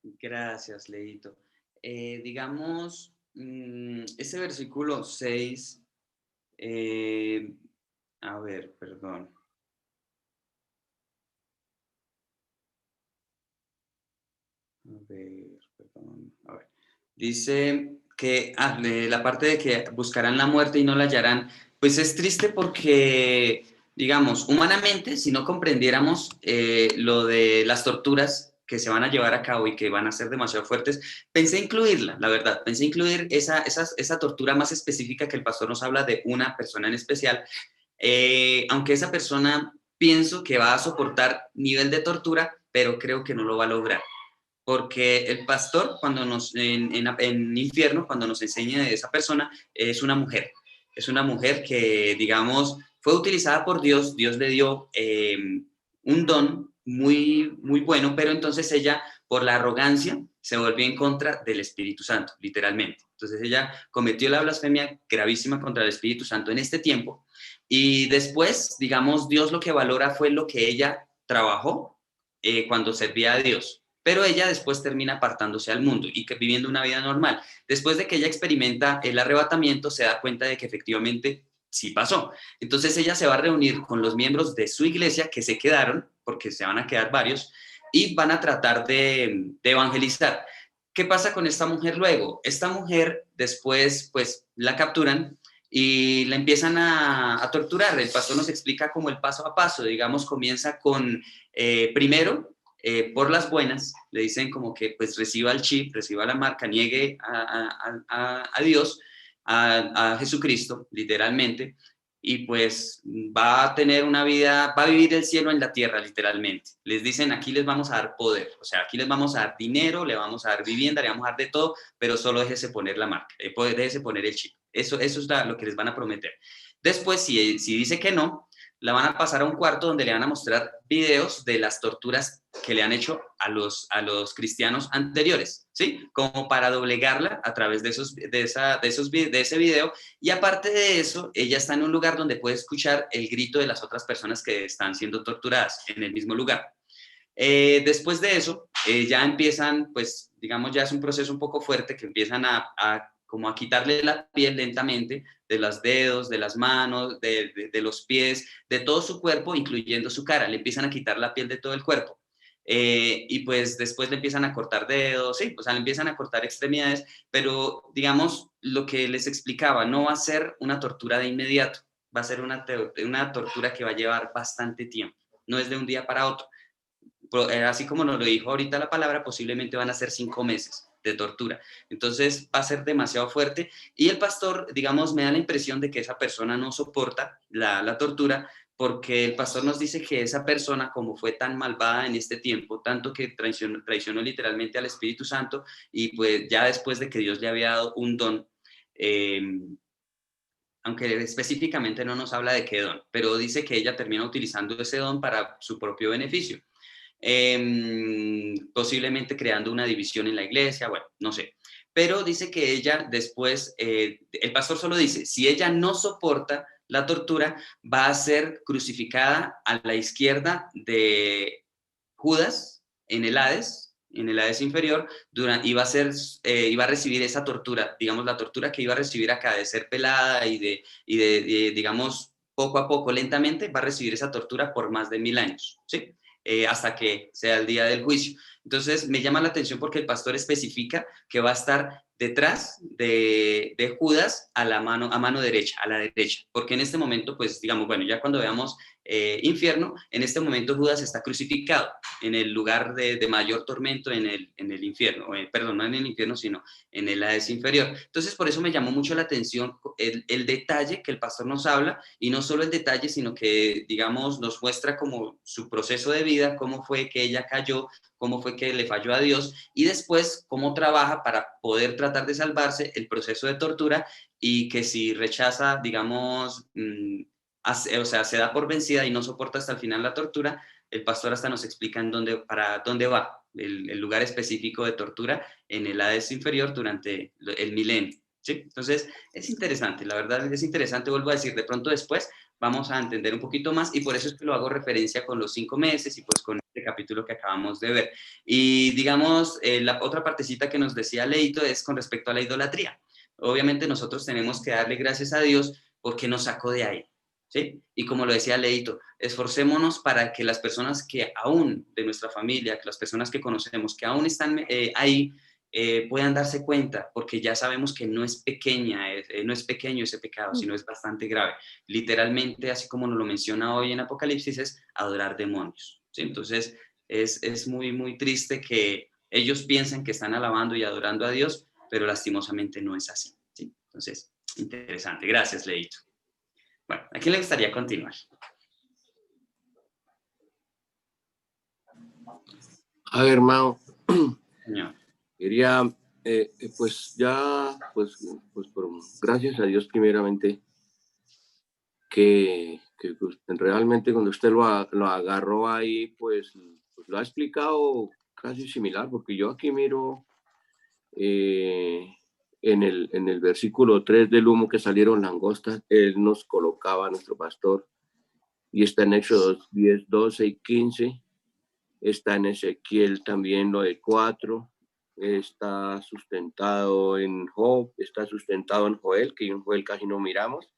Gracias, Leito. Digamos, ese versículo 6, a ver, perdón. A ver. Dice que la parte de que buscarán la muerte y no la hallarán, pues es triste porque, digamos, humanamente, si no comprendiéramos lo de las torturas que se van a llevar a cabo y que van a ser demasiado fuertes, pensé incluirla, la verdad, pensé incluir esa tortura más específica que el pastor nos habla de una persona en especial, aunque esa persona pienso que va a soportar nivel de tortura, pero creo que no lo va a lograr. Porque el pastor, cuando en infierno, cuando nos enseña de esa persona, es una mujer. es una mujer que, digamos, fue utilizada por Dios. Dios le dio un don muy, muy bueno, pero entonces ella, por la arrogancia, se volvió en contra del Espíritu Santo, literalmente. Entonces ella cometió la blasfemia gravísima contra el Espíritu Santo en este tiempo, y después, digamos, Dios lo que valora fue lo que ella trabajó cuando servía a Dios. Pero ella después termina apartándose al mundo y viviendo una vida normal. Después de que ella experimenta el arrebatamiento, se da cuenta de que efectivamente sí pasó. Entonces ella se va a reunir con los miembros de su iglesia que se quedaron, porque se van a quedar varios, y van a tratar de evangelizar. ¿Qué pasa con esta mujer luego? Esta mujer después, pues, la capturan y la empiezan a torturar. El pastor nos explica como el paso a paso. Digamos, comienza con, primero, por las buenas, le dicen como que pues reciba el chip, reciba la marca, niegue a Dios, a Jesucristo, literalmente, y pues va a tener una vida, va a vivir el cielo en la tierra, literalmente. Les dicen, aquí les vamos a dar poder, o sea, aquí les vamos a dar dinero, le vamos a dar vivienda, le vamos a dar de todo, pero solo déjese poner la marca, déjese poner el chip. Eso es lo que les van a prometer. Después, si dice que no, la van a pasar a un cuarto donde le van a mostrar videos de las torturas que le han hecho a los cristianos anteriores, ¿sí? Como para doblegarla a través de ese video. Y aparte de eso, ella está en un lugar donde puede escuchar el grito de las otras personas que están siendo torturadas en el mismo lugar. Después de eso, ya empiezan, pues, digamos, ya es un proceso un poco fuerte, que empiezan como a quitarle la piel lentamente de los dedos, de las manos, de los pies, de todo su cuerpo, incluyendo su cara. Le empiezan a quitar la piel de todo el cuerpo. Y pues después le empiezan a cortar dedos, sí, o sea, le empiezan a cortar extremidades, pero digamos, lo que les explicaba, no va a ser una tortura de inmediato, va a ser una tortura que va a llevar bastante tiempo, no es de un día para otro. Así como nos lo dijo ahorita la palabra, posiblemente van a ser 5 meses de tortura. Entonces va a ser demasiado fuerte, y el pastor, digamos, me da la impresión de que esa persona no soporta la tortura, porque el pastor nos dice que esa persona, como fue tan malvada en este tiempo, tanto que traicionó literalmente al Espíritu Santo, y pues ya después de que Dios le había dado un don, aunque específicamente no nos habla de qué don, pero dice que ella termina utilizando ese don para su propio beneficio. Posiblemente creando una división en la iglesia, bueno, no sé. Pero dice que ella después, el pastor solo dice, si ella no soporta la tortura, va a ser crucificada a la izquierda de Judas en el Hades inferior, iba a recibir esa tortura, digamos, la tortura que iba a recibir acá de ser pelada y de digamos, poco a poco, lentamente, va a recibir esa tortura por más de 1000 años, ¿sí? Hasta que sea el día del juicio. Entonces me llama la atención porque el pastor especifica que va a estar detrás de Judas a mano derecha, a la derecha, porque en este momento, pues digamos, bueno, ya cuando veamos infierno, en este momento Judas está crucificado en el lugar de mayor tormento en el infierno, perdón, no en el infierno, sino en el Hades inferior. Entonces, por eso me llamó mucho la atención el detalle que el pastor nos habla, y no solo el detalle, sino que, digamos, nos muestra como su proceso de vida, cómo fue que ella cayó, cómo fue que le falló a Dios, y después cómo trabaja para poder tratar de salvarse, el proceso de tortura, y que si rechaza, digamos, o sea, se da por vencida y no soporta hasta el final la tortura, el pastor hasta nos explica para dónde va el lugar específico de tortura en el Hades inferior durante el milenio, ¿sí? Entonces, es interesante, la verdad es interesante, vuelvo a decir, de pronto después vamos a entender un poquito más, y por eso es que lo hago referencia con los 5 meses y pues con este capítulo que acabamos de ver. Y digamos, la otra partecita que nos decía Leito es con respecto a la idolatría. Obviamente nosotros tenemos que darle gracias a Dios porque nos sacó de ahí, ¿sí? Y como lo decía Leito, esforcémonos para que las personas que aún de nuestra familia, que las personas que conocemos, que aún están ahí, puedan darse cuenta, porque ya sabemos que no es no es pequeño ese pecado, sino es bastante grave. Literalmente, así como nos lo menciona hoy en Apocalipsis, es adorar demonios, ¿sí? Entonces, es muy, muy triste que ellos piensen que están alabando y adorando a Dios, pero lastimosamente no es así, ¿sí? Entonces, interesante. Gracias, Leito. Bueno, ¿a quién le gustaría continuar? A ver, hermano. Señor. Quería, pues ya, pues gracias a Dios primeramente pues, realmente cuando usted lo agarró ahí, pues lo ha explicado casi similar, porque yo aquí miro en el versículo 3 del humo que salieron langostas, él nos colocaba a nuestro pastor, y está en Éxodo 10, 12 y 15, está en Ezequiel también lo de 4, está sustentado en Job, está sustentado en Joel, que en Joel casi no miramos,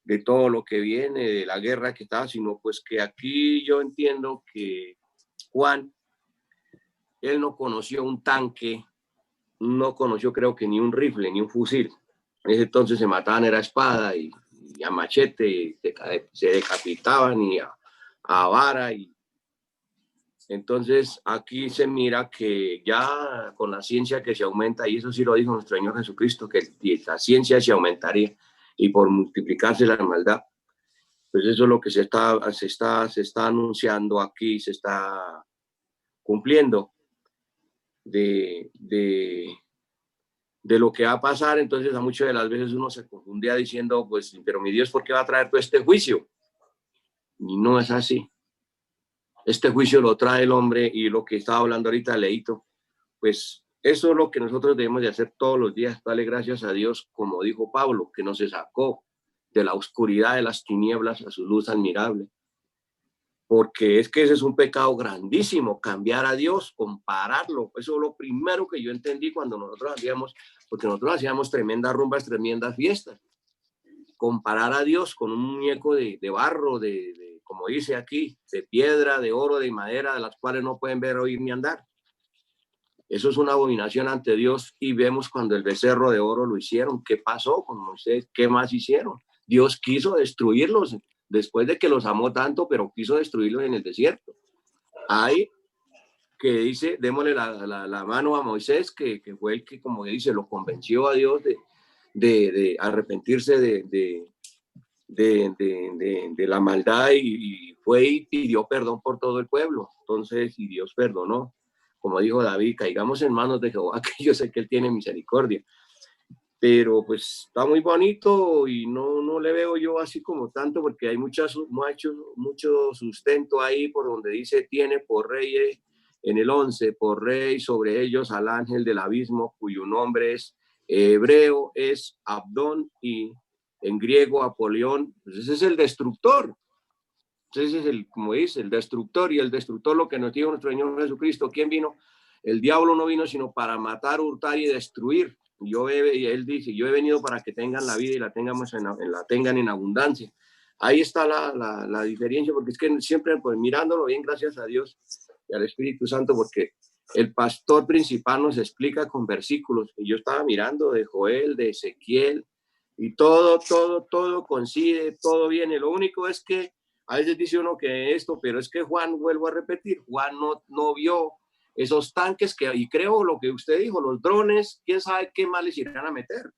de todo lo que viene, de la guerra que está, sino pues que aquí yo entiendo que Juan, él no conoció un tanque, no conoció creo que ni un rifle, ni un fusil. En ese entonces se mataban era espada y a machete, se decapitaban y a vara. Y entonces aquí se mira que ya con la ciencia que se aumenta, y eso sí lo dijo nuestro Señor Jesucristo, que la ciencia se aumentaría y por multiplicarse la maldad. Pues eso es lo que se está anunciando aquí, se está cumpliendo de lo que va a pasar. Entonces a muchas de las veces uno se confundía diciendo, pues, pero mi Dios, ¿por qué va a traer todo este juicio? Y no es así. Este juicio lo trae el hombre, y lo que estaba hablando ahorita Leito, pues eso es lo que nosotros debemos de hacer todos los días, darle gracias a Dios, como dijo Pablo, que nos sacó de la oscuridad de las tinieblas a su luz admirable. Porque es que ese es un pecado grandísimo, cambiar a Dios, compararlo. Eso es lo primero que yo entendí cuando nosotros hacíamos, porque nosotros hacíamos tremendas rumbas, tremendas fiestas. Comparar a Dios con un muñeco de barro, como dice aquí, de piedra, de oro, de madera, de las cuales no pueden ver, oír ni andar. Eso es una abominación ante Dios, y vemos cuando el becerro de oro lo hicieron. ¿Qué pasó con Moisés? ¿Qué más hicieron? Dios quiso destruirlos después de que los amó tanto, pero quiso destruirlos en el desierto. Hay que dice, démosle la mano a Moisés, que fue el que, como dice, lo convenció a Dios de arrepentirse de la maldad, y fue y pidió perdón por todo el pueblo. Entonces, y Dios perdonó. Como dijo David, caigamos en manos de Jehová, que yo sé que él tiene misericordia. Pero pues está muy bonito, y no le veo yo así como tanto, porque hay mucho sustento ahí, por donde dice, tiene por rey, en el 11, por rey sobre ellos al ángel del abismo, cuyo nombre es hebreo, es Abdón, y en griego Apolión. Pues ese es el destructor. Ese es como dice, el destructor. Y el destructor, lo que nos dijo nuestro Señor Jesucristo, ¿quién vino? El diablo no vino sino para matar, hurtar y destruir. Y él dice, yo he venido para que tengan la vida y la tengan en abundancia. Ahí está la diferencia, porque es que siempre, pues, mirándolo bien, gracias a Dios y al Espíritu Santo, porque el pastor principal nos explica con versículos, y yo estaba mirando de Joel, de Ezequiel, y todo coincide, todo viene. Lo único es que a veces dice uno que esto, pero es que Juan, vuelvo a repetir, Juan no vio esos tanques y creo lo que usted dijo, los drones, quién sabe qué más les irán a meter.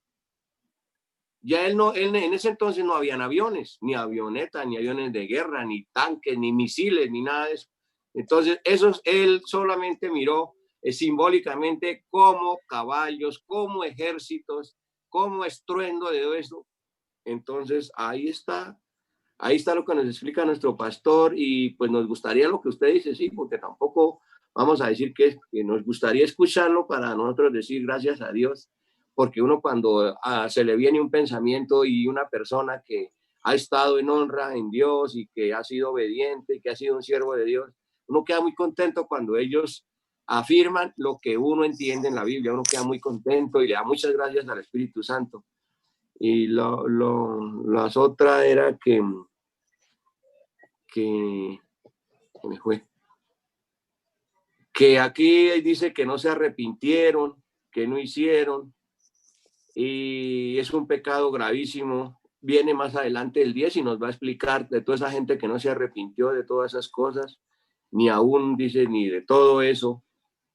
Ya él en ese entonces no habían aviones, ni avionetas, ni aviones de guerra, ni tanques, ni misiles, ni nada de eso. Entonces, él solamente miró simbólicamente como caballos, como ejércitos, como estruendo de todo eso. Entonces, ahí está lo que nos explica nuestro pastor, y pues nos gustaría lo que usted dice, sí, porque tampoco vamos a decir que nos gustaría escucharlo para nosotros decir gracias a Dios, porque uno cuando se le viene un pensamiento y una persona que ha estado en honra en Dios y que ha sido obediente, que ha sido un siervo de Dios, uno queda muy contento cuando ellos afirman lo que uno entiende en la Biblia. Uno queda muy contento y le da muchas gracias al Espíritu Santo. Y las otras era que me fue, que aquí dice que no se arrepintieron, que no hicieron, y es un pecado gravísimo. Viene más adelante el 10 y nos va a explicar de toda esa gente que no se arrepintió de todas esas cosas, ni aún dice ni de todo eso.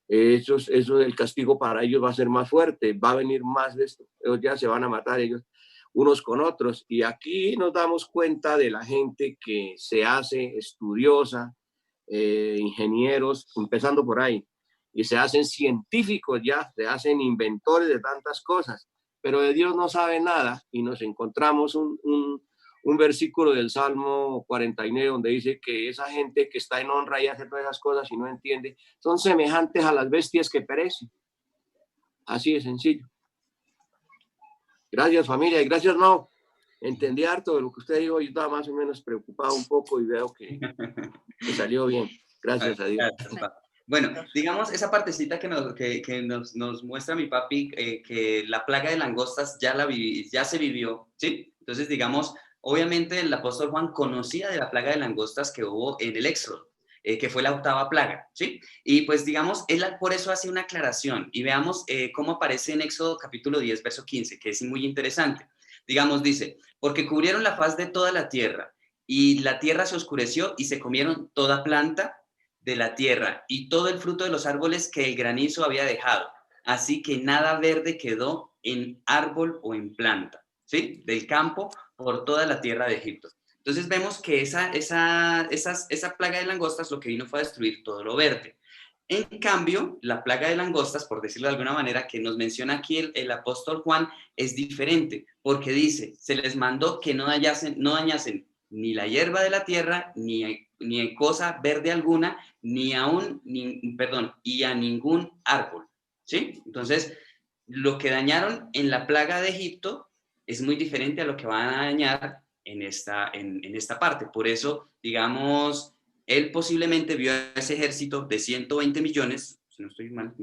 Eso, el castigo para ellos va a ser más fuerte, va a venir más de esto. Ellos ya se van a matar ellos unos con otros. Y aquí nos damos cuenta de la gente que se hace estudiosa, ingenieros, empezando por ahí, y se hacen científicos ya, se hacen inventores de tantas cosas, pero de Dios no sabe nada, y nos encontramos un versículo del Salmo 49 donde dice que esa gente que está en honra y hace todas esas cosas y no entiende, son semejantes a las bestias que perecen. Así de sencillo. Gracias, familia, y gracias, no. Entendí harto de lo que usted dijo, yo estaba más o menos preocupado un poco y veo que salió bien. Gracias a Dios. Bueno, digamos, esa partecita que nos muestra mi papi, que la plaga de langostas ya se vivió, ¿sí? Entonces, digamos, obviamente el apóstol Juan conocía de la plaga de langostas que hubo en el Éxodo, que fue la 8ª plaga, ¿sí? Y pues, digamos, él por eso hace una aclaración y veamos cómo aparece en Éxodo capítulo 10, verso 15, que es muy interesante. Digamos, dice, porque cubrieron la faz de toda la tierra y la tierra se oscureció y se comieron toda planta de la tierra y todo el fruto de los árboles que el granizo había dejado. Así que nada verde quedó en árbol o en planta, ¿sí? Del campo por toda la tierra de Egipto. Entonces vemos que esa plaga de langostas lo que vino fue a destruir todo lo verde. En cambio, la plaga de langostas, por decirlo de alguna manera, que nos menciona aquí el apóstol Juan, es diferente, porque dice, se les mandó que no dañasen ni la hierba de la tierra, ni cosa verde alguna, y a ningún árbol, ¿sí? Entonces, lo que dañaron en la plaga de Egipto es muy diferente a lo que van a dañar en esta parte. Por eso, digamos, él posiblemente vio a ese ejército de 120 millones, si no estoy mal,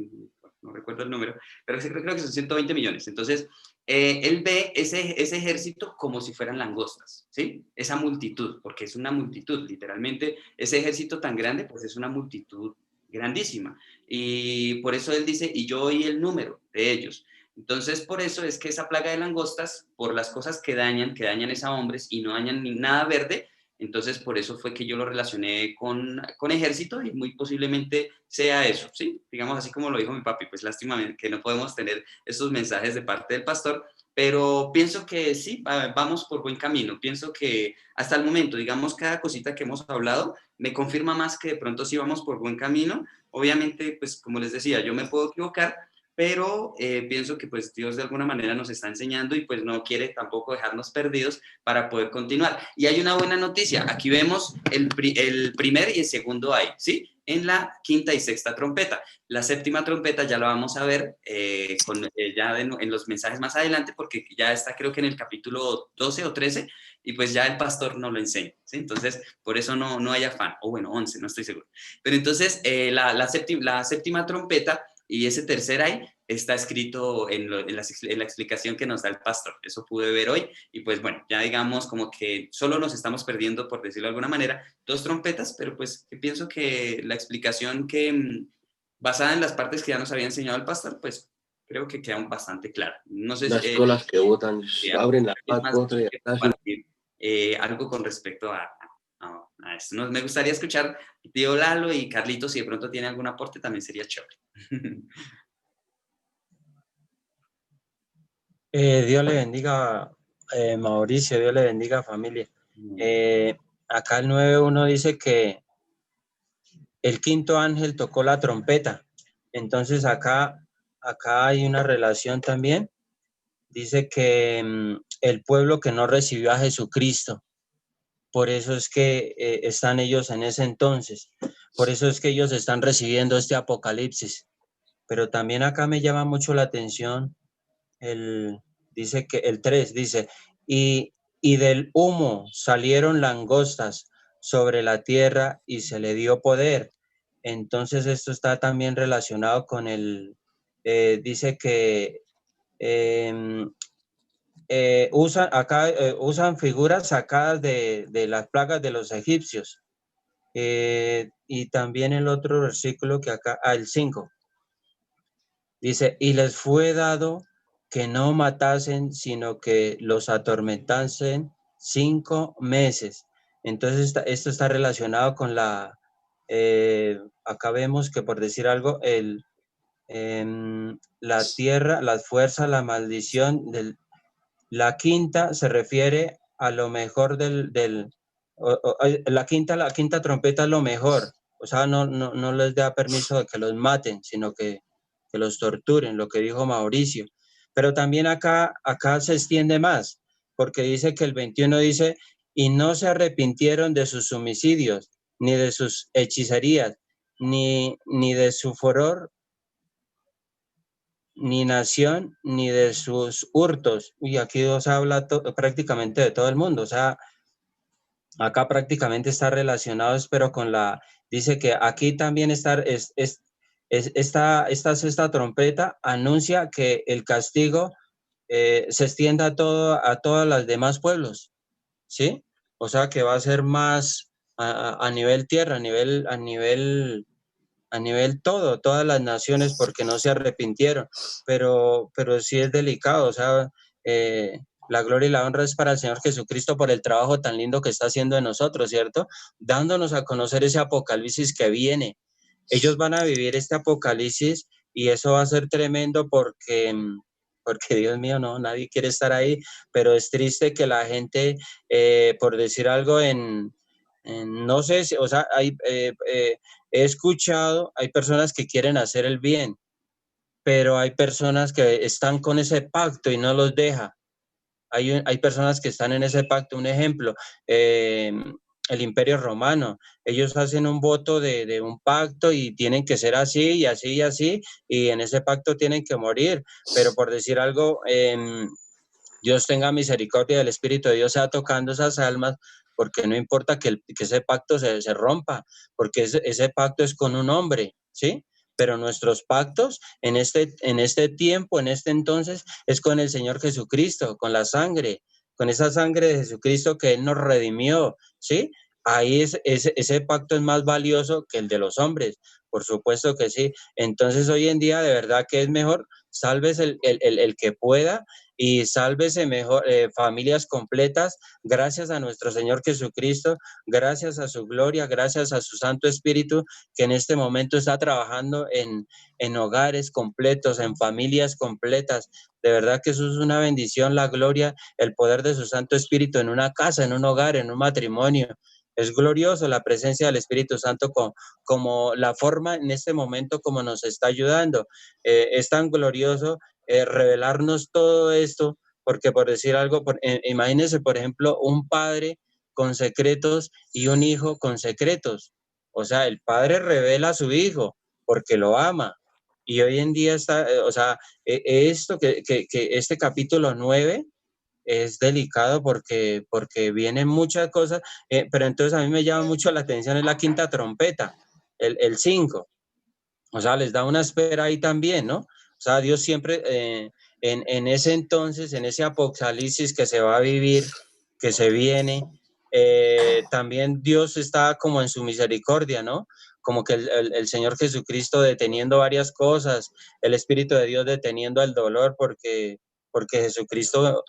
no recuerdo el número, pero creo que son 120 millones. Entonces, él ve ese ejército como si fueran langostas, ¿sí? Esa multitud, porque es una multitud, literalmente, ese ejército tan grande, pues es una multitud grandísima. Y por eso él dice, y yo oí el número de ellos. Entonces, por eso es que esa plaga de langostas, por las cosas que dañan a hombres y no dañan ni nada verde, entonces por eso fue que yo lo relacioné con ejército y muy posiblemente sea eso, ¿sí? Digamos así como lo dijo mi papi, pues lástima que no podemos tener estos mensajes de parte del pastor, pero pienso que sí, vamos por buen camino. Pienso que hasta el momento, digamos, cada cosita que hemos hablado me confirma más que de pronto sí vamos por buen camino. Obviamente, pues como les decía, yo me puedo equivocar, pero pienso que pues Dios de alguna manera nos está enseñando y pues no quiere tampoco dejarnos perdidos para poder continuar. Y hay una buena noticia, aquí vemos el primer y el segundo ay, ¿sí? En la 5ª y 6ª trompeta. La 7ª trompeta ya la vamos a ver en los mensajes más adelante, porque ya está creo que en el capítulo 12 o 13, y pues ya el pastor nos lo enseña, ¿sí? Entonces, por eso no hay afán, o bueno, 11, no estoy seguro. Pero entonces, la 7ª trompeta y ese tercer ay está escrito en la explicación que nos da el pastor. Eso pude ver hoy y pues bueno, ya digamos como que solo nos estamos perdiendo, por decirlo de alguna manera, 2 trompetas, pero pues pienso que la explicación basada en las partes que ya nos había enseñado el pastor, pues creo que queda bastante clara. No sé Las colas que botan, abren la puerta y compartir algo con respecto a esto. Me gustaría escuchar tío Lalo y Carlitos, si de pronto tiene algún aporte, también sería chévere. Dios le bendiga, Mauricio, Dios le bendiga, familia. Acá el 9.1 dice que el 5º ángel tocó la trompeta. Entonces acá hay una relación también. Dice que el pueblo que no recibió a Jesucristo, por eso es que están ellos en ese entonces. Por eso es que ellos están recibiendo este apocalipsis. Pero también acá me llama mucho la atención dice que el 3 dice, y del humo salieron langostas sobre la tierra y se le dio poder. Entonces esto está también relacionado con dice que usan figuras sacadas de las plagas de los egipcios. Y también el otro versículo que acá, el 5, dice, y les fue dado que no matasen, sino que los atormentasen 5 meses. Entonces esto está relacionado con acá vemos que, por decir algo, la tierra, las fuerzas, la maldición, la 5ª se refiere a lo mejor la quinta trompeta es lo mejor, o sea, no les da permiso de que los maten, sino que los torturen, lo que dijo Mauricio. Pero también acá se extiende más. porque dice que el 21 dice, y no se arrepintieron de sus homicidios, ni de sus hechicerías, ni de su furor, ni nación, ni de sus hurtos. Y aquí os habla prácticamente de todo el mundo, o sea, acá prácticamente está relacionado, pero con dice que aquí también esta sexta trompeta anuncia que el castigo se extienda a todas las demás pueblos, ¿sí? O sea que va a ser más a nivel tierra, a nivel todas las naciones, porque no se arrepintieron, pero sí es delicado, o sea, la gloria y la honra es para el Señor Jesucristo por el trabajo tan lindo que está haciendo en nosotros, ¿cierto? Dándonos a conocer ese apocalipsis que viene. Ellos van a vivir este apocalipsis y eso va a ser tremendo porque Dios mío, no, nadie quiere estar ahí, pero es triste que la gente, por decir algo no sé, o sea, he escuchado, hay personas que quieren hacer el bien, pero hay personas que están con ese pacto y no los deja. Hay personas que están en ese pacto. Un ejemplo, el Imperio Romano. Ellos hacen un voto de un pacto y tienen que ser así y así y así, y en ese pacto tienen que morir. Pero por decir algo, Dios tenga misericordia, del Espíritu de Dios sea tocando esas almas, porque no importa que ese pacto se rompa, porque ese pacto es con un hombre, ¿sí? Pero nuestros pactos en este tiempo, en este entonces, es con el Señor Jesucristo, con la sangre, con esa sangre de Jesucristo que Él nos redimió, ¿sí? Ahí ese pacto es más valioso que el de los hombres, por supuesto que sí. Entonces hoy en día de verdad que es mejor, salves el que pueda, y sálvese mejor familias completas, gracias a nuestro Señor Jesucristo, gracias a su gloria, gracias a su Santo Espíritu, que en este momento está trabajando en hogares completos, en familias completas. De verdad que eso es una bendición, la gloria, el poder de su Santo Espíritu en una casa, en un hogar, en un matrimonio. Es glorioso la presencia del Espíritu Santo como la forma en este momento como nos está ayudando. Es tan glorioso revelarnos todo esto, porque por decir algo, imagínense, por ejemplo, un padre con secretos y un hijo con secretos. O sea, el padre revela a su hijo porque lo ama. Y hoy en día está, o sea, esto que este capítulo 9 es delicado porque vienen muchas cosas, pero entonces a mí me llama mucho la atención es la quinta trompeta, el 5. O sea, les da una espera ahí también, ¿no? O sea, Dios siempre, en ese entonces, en ese apocalipsis que se va a vivir, que se viene, también Dios está como en su misericordia, ¿no? Como que el Señor Jesucristo deteniendo varias cosas, el Espíritu de Dios deteniendo el dolor, porque Jesucristo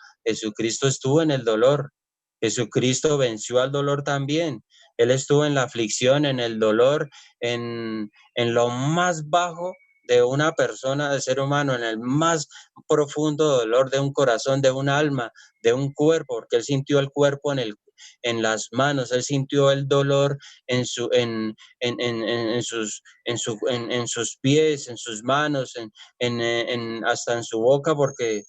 estuvo en el dolor, Jesucristo venció al dolor también, Él estuvo en la aflicción, en el dolor, en lo más bajo de una persona, de ser humano, en el más profundo dolor de un corazón, de un alma, de un cuerpo, porque Él sintió el cuerpo en las manos, Él sintió el dolor en sus pies, en sus manos, hasta en su boca, porque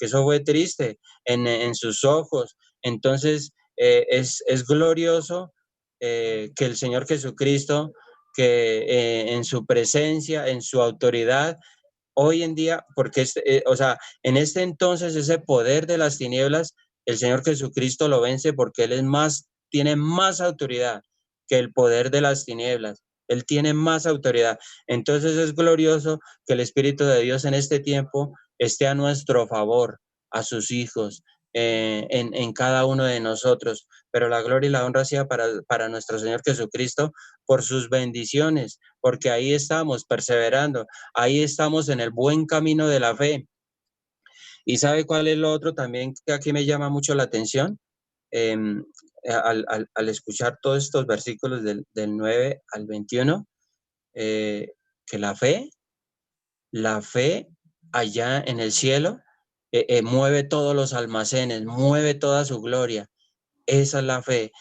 eso fue triste, en sus ojos. Entonces, es glorioso que el Señor Jesucristo, que en su presencia, en su autoridad, hoy en día, porque o sea, en este entonces ese poder de las tinieblas, el Señor Jesucristo lo vence porque Él tiene más autoridad que el poder de las tinieblas. Él tiene más autoridad. Entonces es glorioso que el Espíritu de Dios en este tiempo esté a nuestro favor, a sus hijos, en cada uno de nosotros. Pero la gloria y la honra sea para nuestro Señor Jesucristo por sus bendiciones, porque ahí estamos perseverando, ahí estamos en el buen camino de la fe. ¿Y sabe cuál es lo otro también que aquí me llama mucho la atención? Al escuchar todos estos versículos del 9 al 21, que la fe allá en el cielo mueve todos los almacenes, mueve toda su gloria. Esa es la fe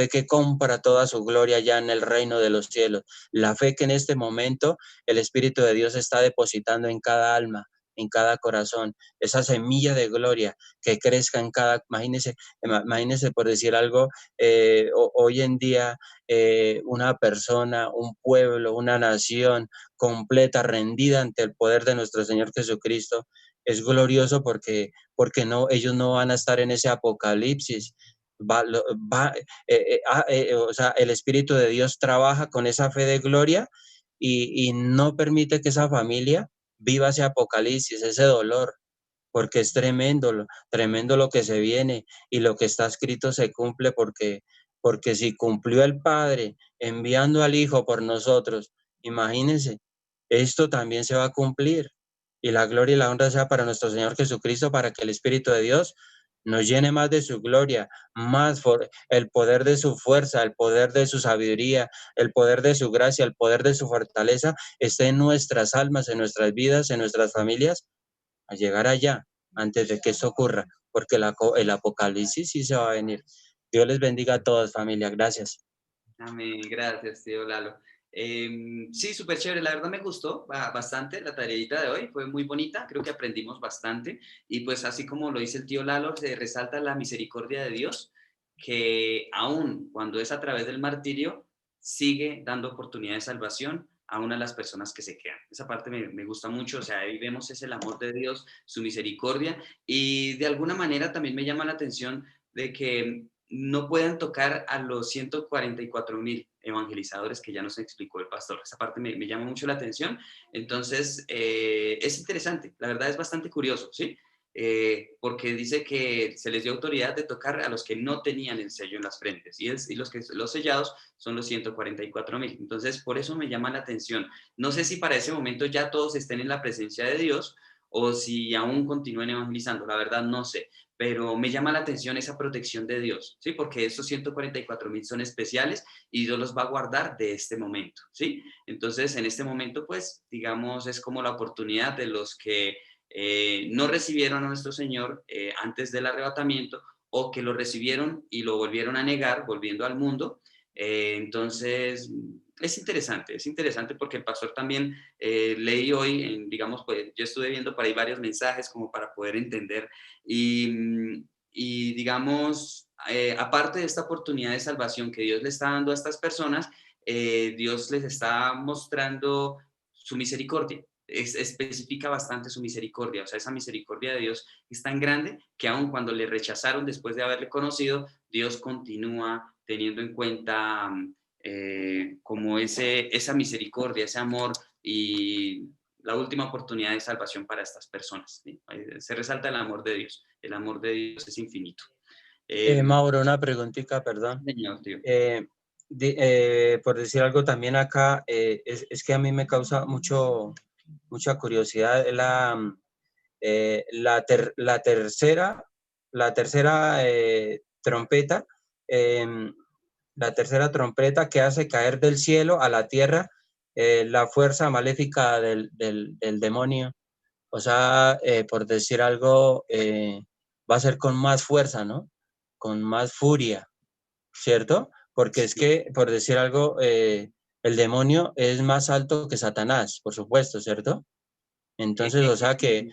que compra toda su gloria ya en el reino de los cielos, la fe que en este momento el Espíritu de Dios está depositando en cada alma, en cada corazón, esa semilla de gloria que crezca en cada, imagínense por decir algo, hoy en día una persona, un pueblo, una nación completa, rendida ante el poder de nuestro Señor Jesucristo, es glorioso porque no, ellos no van a estar en ese apocalipsis. O sea, el Espíritu de Dios trabaja con esa fe de gloria y no permite que esa familia viva ese apocalipsis, ese dolor, porque es tremendo, tremendo lo que se viene y lo que está escrito se cumple porque si cumplió el Padre enviando al Hijo por nosotros, imagínense, esto también se va a cumplir. Y la gloria y la honra sea para nuestro Señor Jesucristo, para que el Espíritu de Dios nos llene más de su gloria, el poder de su fuerza, el poder de su sabiduría, el poder de su gracia, el poder de su fortaleza, esté en nuestras almas, en nuestras vidas, en nuestras familias, a llegar allá, antes de que eso ocurra, porque el apocalipsis sí se va a venir. Dios les bendiga a todos, familia. Gracias. Amén, gracias, tío Lalo. Sí, súper chévere, la verdad me gustó bastante la tareita de hoy, fue muy bonita, creo que aprendimos bastante y pues así como lo dice el tío Lalo, se resalta la misericordia de Dios, que aún cuando es a través del martirio, sigue dando oportunidad de salvación a una de las personas que se quedan. Esa parte me gusta mucho, o sea, ahí vemos es el amor de Dios, su misericordia y de alguna manera también me llama la atención de que no puedan tocar a los 144,000 evangelizadores que ya nos explicó el pastor. Esa parte me llama mucho la atención. Entonces, es interesante, la verdad es bastante curioso, ¿sí? Porque dice que se les dio autoridad de tocar a los que no tenían el sello en las frentes y los sellados son los 144,000. Entonces, por eso me llama la atención. No sé si para ese momento ya todos estén en la presencia de Dios o si aún continúen evangelizando, la verdad no sé, pero me llama la atención esa protección de Dios, ¿sí? Porque esos 144,000 son especiales y Dios los va a guardar de este momento, ¿sí? Entonces, en este momento, pues, digamos, es como la oportunidad de los que no recibieron a nuestro Señor antes del arrebatamiento o que lo recibieron y lo volvieron a negar, volviendo al mundo. Entonces, es interesante porque el pastor también leí hoy, digamos, pues yo estuve viendo por ahí varios mensajes como para poder entender y digamos, aparte de esta oportunidad de salvación que Dios le está dando a estas personas, Dios les está mostrando su misericordia. Especifica bastante su misericordia, o sea, esa misericordia de Dios es tan grande que aun cuando le rechazaron después de haberle conocido, Dios continúa teniendo en cuenta como esa misericordia, ese amor y la última oportunidad de salvación para estas personas, ¿sí? Se resalta el amor de Dios. El amor de Dios es infinito. Mauro, una preguntita, perdón. Señor, tío. Por decir algo también acá, es que a mí me causa mucha curiosidad la tercera trompeta, la tercera trompeta que hace caer del cielo a la tierra la fuerza maléfica del demonio. O sea, por decir algo, va a ser con más fuerza, ¿no? Con más furia, ¿cierto? Porque es que, por decir algo, el demonio es más alto que Satanás, por supuesto, ¿cierto? Entonces, o sea que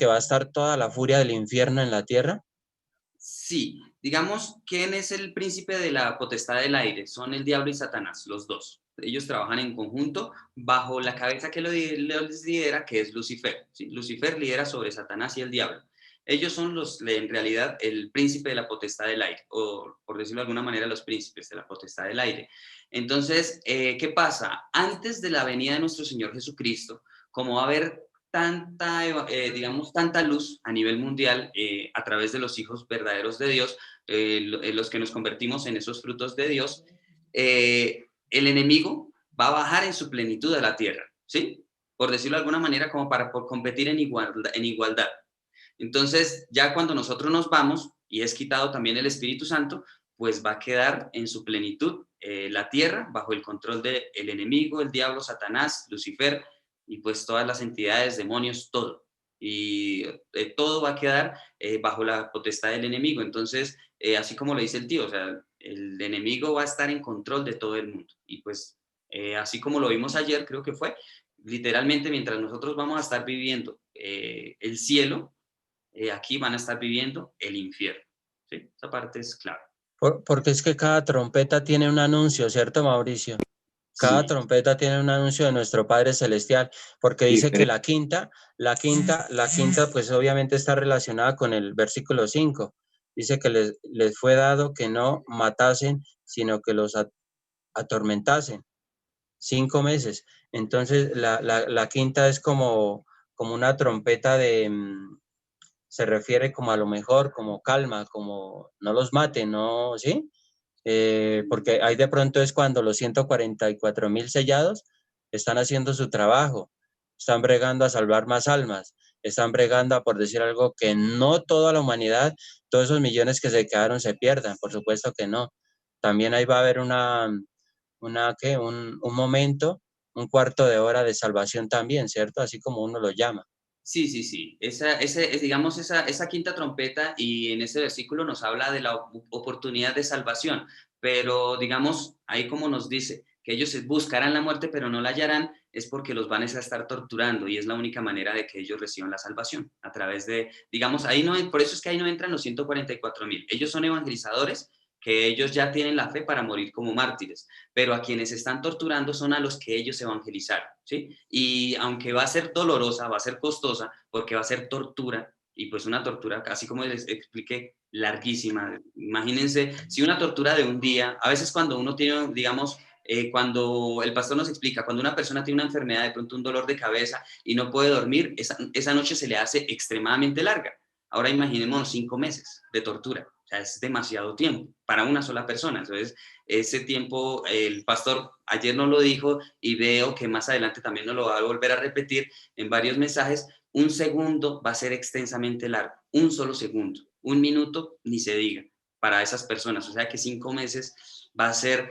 va a estar toda la furia del infierno en la tierra. Sí, digamos, ¿quién es el príncipe de la potestad del aire? Son el diablo y Satanás, los dos. Ellos trabajan en conjunto bajo la cabeza que los lidera, que es Lucifer, ¿sí? Lucifer lidera sobre Satanás y el diablo. Ellos son en realidad, el príncipe de la potestad del aire, o por decirlo de alguna manera, los príncipes de la potestad del aire. Entonces, ¿qué pasa? Antes de la venida de nuestro Señor Jesucristo, como va a haber digamos, tanta luz a nivel mundial a través de los hijos verdaderos de Dios, los que nos convertimos en esos frutos de Dios, el enemigo va a bajar en su plenitud a la tierra, ¿sí? Por decirlo de alguna manera, como por competir en igualdad. Entonces, ya cuando nosotros nos vamos y es quitado también el Espíritu Santo, pues va a quedar en su plenitud la tierra bajo el control del enemigo, el diablo, Satanás, Lucifer, y pues todas las entidades, demonios, todo. Y todo va a quedar bajo la potestad del enemigo. Entonces, así como lo dice el tío, o sea, el enemigo va a estar en control de todo el mundo. Y pues, así como lo vimos ayer, creo que fue, literalmente mientras nosotros vamos a estar viviendo el cielo, aquí van a estar viviendo el infierno. ¿Sí? Esa parte es clave. Porque es que cada trompeta tiene un anuncio, ¿cierto, Mauricio? Cada Sí. trompeta tiene un anuncio de nuestro Padre Celestial, porque dice que la quinta, pues obviamente está relacionada con el versículo 5. Dice que les fue dado que no matasen, sino que los atormentasen. 5 meses. Entonces, la quinta es como una trompeta se refiere como a lo mejor, como calma, como no los maten, ¿no? ¿Sí? Porque ahí de pronto es cuando los 144,000 sellados están haciendo su trabajo, están bregando a salvar más almas, están bregando a, por decir algo, que no toda la humanidad, todos esos millones que se quedaron se pierdan, por supuesto que no. También ahí va a haber un momento, un cuarto de hora de salvación también, ¿cierto? Así como uno lo llama. Sí, sí, sí. Digamos, esa quinta trompeta y en ese versículo nos habla de la oportunidad de salvación, pero digamos, ahí como nos dice que ellos buscarán la muerte pero no la hallarán, es porque los van a estar torturando y es la única manera de que ellos reciban la salvación, a través de, digamos, ahí no, por eso es que ahí no entran los 144,000. Ellos son evangelizadores, que ellos ya tienen la fe para morir como mártires, pero a quienes están torturando son a los que ellos evangelizaron, ¿sí? Y aunque va a ser dolorosa, va a ser costosa, porque va a ser tortura, y pues una tortura, así como les expliqué, larguísima. Imagínense, si una tortura de un día, a veces cuando uno tiene, digamos, cuando el pastor nos explica, cuando una persona tiene una enfermedad, de pronto un dolor de cabeza y no puede dormir, esa noche se le hace extremadamente larga. Ahora imaginémonos 5 meses de tortura. O sea, es demasiado tiempo para una sola persona. Entonces, ese tiempo, el pastor ayer nos lo dijo y veo que más adelante también nos lo va a volver a repetir en varios mensajes. Un segundo va a ser extensamente largo, un solo segundo, 1 minuto, ni se diga, para esas personas. O sea que 5 meses va a ser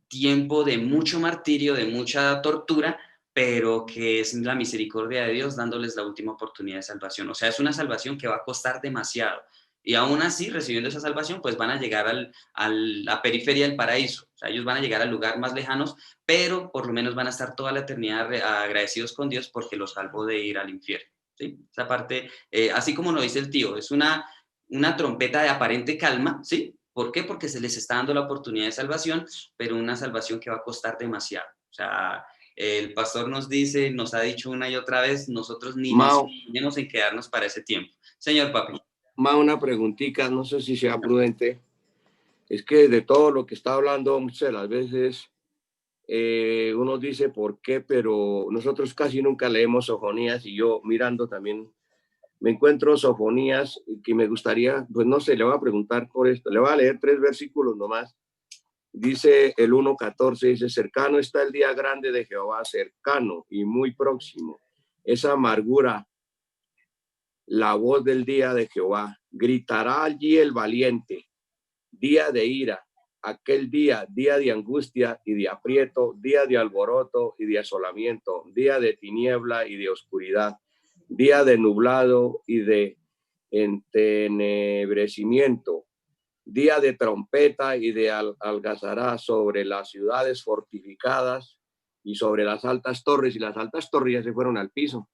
tiempo de mucho martirio, de mucha tortura, pero que es la misericordia de Dios dándoles la última oportunidad de salvación. O sea, es una salvación que va a costar demasiado. Y aún así, recibiendo esa salvación, pues van a llegar a la periferia del paraíso. O sea, ellos van a llegar al lugar más lejanos, pero por lo menos van a estar toda la eternidad agradecidos con Dios porque los salvó de ir al infierno. ¿Sí? Esa parte, así como lo dice el tío, es una trompeta de aparente calma, ¿sí? ¿Por qué? Porque se les está dando la oportunidad de salvación, pero una salvación que va a costar demasiado. O sea, el pastor nos dice, nos ha dicho una y otra vez, nosotros ni nos imaginemos en quedarnos para ese tiempo. Señor papi. Una preguntita, no sé si sea prudente. Es que de todo lo que está hablando muchas de las veces uno dice por qué, pero nosotros casi nunca leemos Sofonías y yo mirando también me encuentro Sofonías que me gustaría, pues no sé, le voy a preguntar por esto. Le voy a leer 3 versículos nomás. Dice el 1:14, dice, cercano está el día grande de Jehová, cercano y muy próximo. Esa amargura, la voz del día de Jehová. Gritará allí el valiente, día de ira, aquel día, día de angustia y de aprieto, día de alboroto y de asolamiento, día de tiniebla y de oscuridad, día de nublado y de entenebrecimiento, día de trompeta y de algazará sobre las ciudades fortificadas y sobre las altas torres, y las altas torres ya se fueron al piso.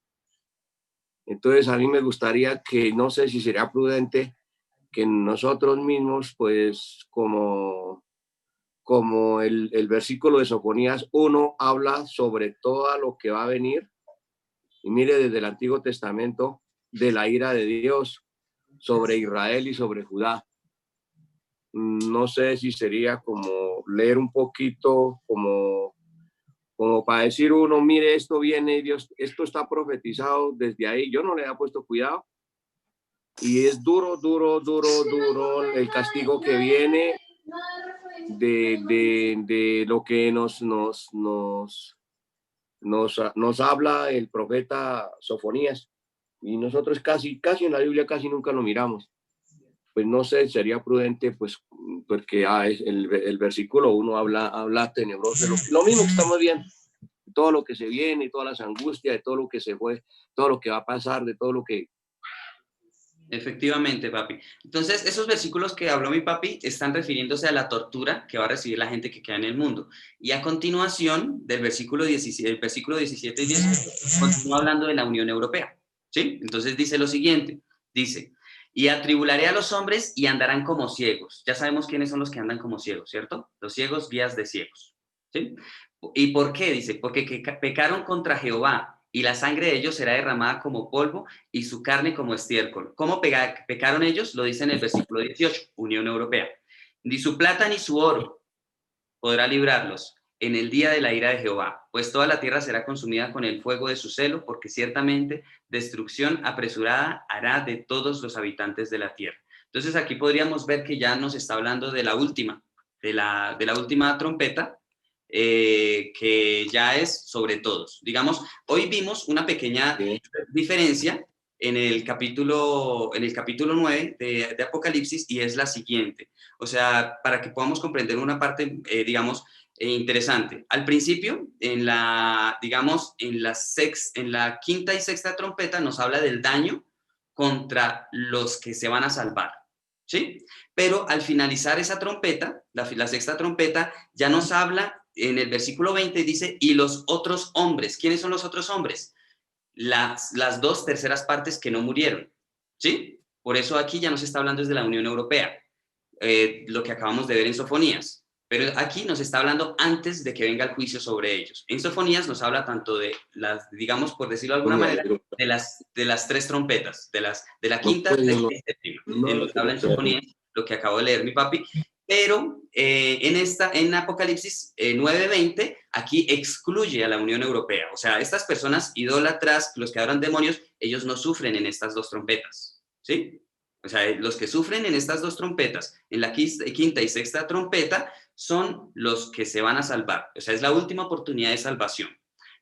Entonces a mí me gustaría que, no sé si sería prudente, que nosotros mismos, pues como el versículo de Sofonías 1 habla sobre todo lo que va a venir, y mire desde el Antiguo Testamento, de la ira de Dios sobre Israel y sobre Judá. No sé si sería como leer un poquito, como para decir uno, mire, esto viene, Dios, esto está profetizado desde ahí. Yo no le había puesto cuidado. Y es duro el castigo que viene de lo que nos habla el profeta Sofonías. Y nosotros casi en la Biblia casi nunca lo miramos. Pues no sé, sería prudente, pues, porque el versículo 1 habla tenebroso, lo mismo que estamos viendo, todo lo que se viene, todas las angustias, de todo lo que se fue, todo lo que va a pasar, de todo lo que... Efectivamente, papi. Entonces, esos versículos que habló mi papi están refiriéndose a la tortura que va a recibir la gente que queda en el mundo. Y a continuación del versículo 17 y 18, continúa hablando de la Unión Europea. ¿sí? Entonces dice lo siguiente, dice, y atribularé a los hombres y andarán como ciegos. Ya sabemos quiénes son los que andan como ciegos, ¿cierto? Los ciegos, guías de ciegos, ¿sí? ¿Y por qué? Dice, porque pecaron contra Jehová y la sangre de ellos será derramada como polvo y su carne como estiércol. ¿Cómo pecaron ellos? Lo dice en el versículo 18, Unión Europea. Ni su plata ni su oro podrá librarlos en el día de la ira de Jehová, pues toda la tierra será consumida con el fuego de su celo, porque ciertamente destrucción apresurada hará de todos los habitantes de la tierra. Entonces aquí podríamos ver que ya nos está hablando de la última, de la última trompeta, que ya es sobre todos. Digamos, hoy vimos una pequeña diferencia en el capítulo 9 de Apocalipsis, y es la siguiente. O sea, para que podamos comprender una parte, digamos, interesante. Al principio, en la quinta y sexta trompeta nos habla del daño contra los que se van a salvar, ¿sí? Pero al finalizar esa trompeta, la sexta trompeta, ya nos habla en el versículo 20, dice, y los otros hombres. ¿Quiénes son los otros hombres? Las 2/3 partes que no murieron, ¿sí? Por eso aquí ya nos está hablando desde la Unión Europea, lo que acabamos de ver en Sofonías. Pero aquí nos está hablando antes de que venga el juicio sobre ellos. En Sofonías nos habla tanto de las, digamos, por decirlo de alguna manera, de las 3 trompetas, de la quinta, sexta y séptima. Nos habla en Sofonías, lo que acabo de leer mi papi. Pero en Apocalipsis 9:20, aquí excluye a la Unión Europea. O sea, estas personas idólatras, los que adoran demonios, ellos no sufren en estas 2 trompetas, ¿sí? O sea, los que sufren en estas 2 trompetas, en la quinta y sexta trompeta, son los que se van a salvar. O sea, es la última oportunidad de salvación.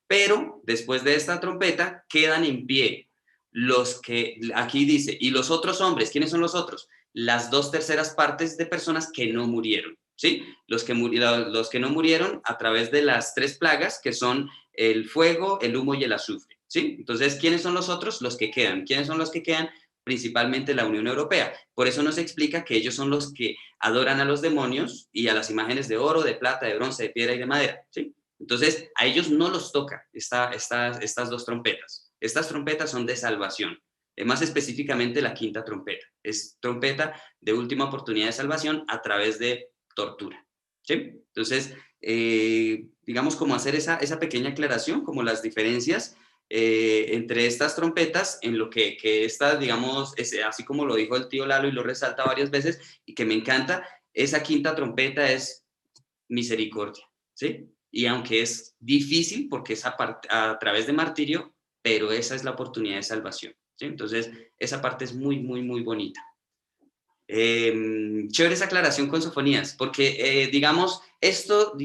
Pero después de esta trompeta quedan en pie los que, aquí dice, y los otros hombres. ¿Quiénes son los otros? Las 2/3 partes de personas que no murieron, ¿sí? Los que no murieron a través de las 3 plagas, que son el fuego, el humo y el azufre, ¿sí? Entonces, ¿quiénes son los otros? Los que quedan. ¿Quiénes son los que quedan? Principalmente la Unión Europea. Por eso nos explica que ellos son los que adoran a los demonios y a las imágenes de oro, de plata, de bronce, de piedra y de madera, ¿sí? Entonces, a ellos no los toca estas 2 trompetas. Estas trompetas son de salvación. Más específicamente la quinta trompeta. Es trompeta de última oportunidad de salvación a través de tortura, ¿sí? Entonces, digamos, como hacer esa pequeña aclaración, como las diferencias entre estas trompetas, en lo que esta, digamos, así como lo dijo el tío Lalo y lo resalta varias veces, y que me encanta, esa quinta trompeta es misericordia, ¿sí? Y aunque es difícil, porque es a través de martirio, pero esa es la oportunidad de salvación, ¿sí? Entonces, esa parte es muy, muy, muy bonita. Chévere esa aclaración con Sofonías, porque, digamos, esto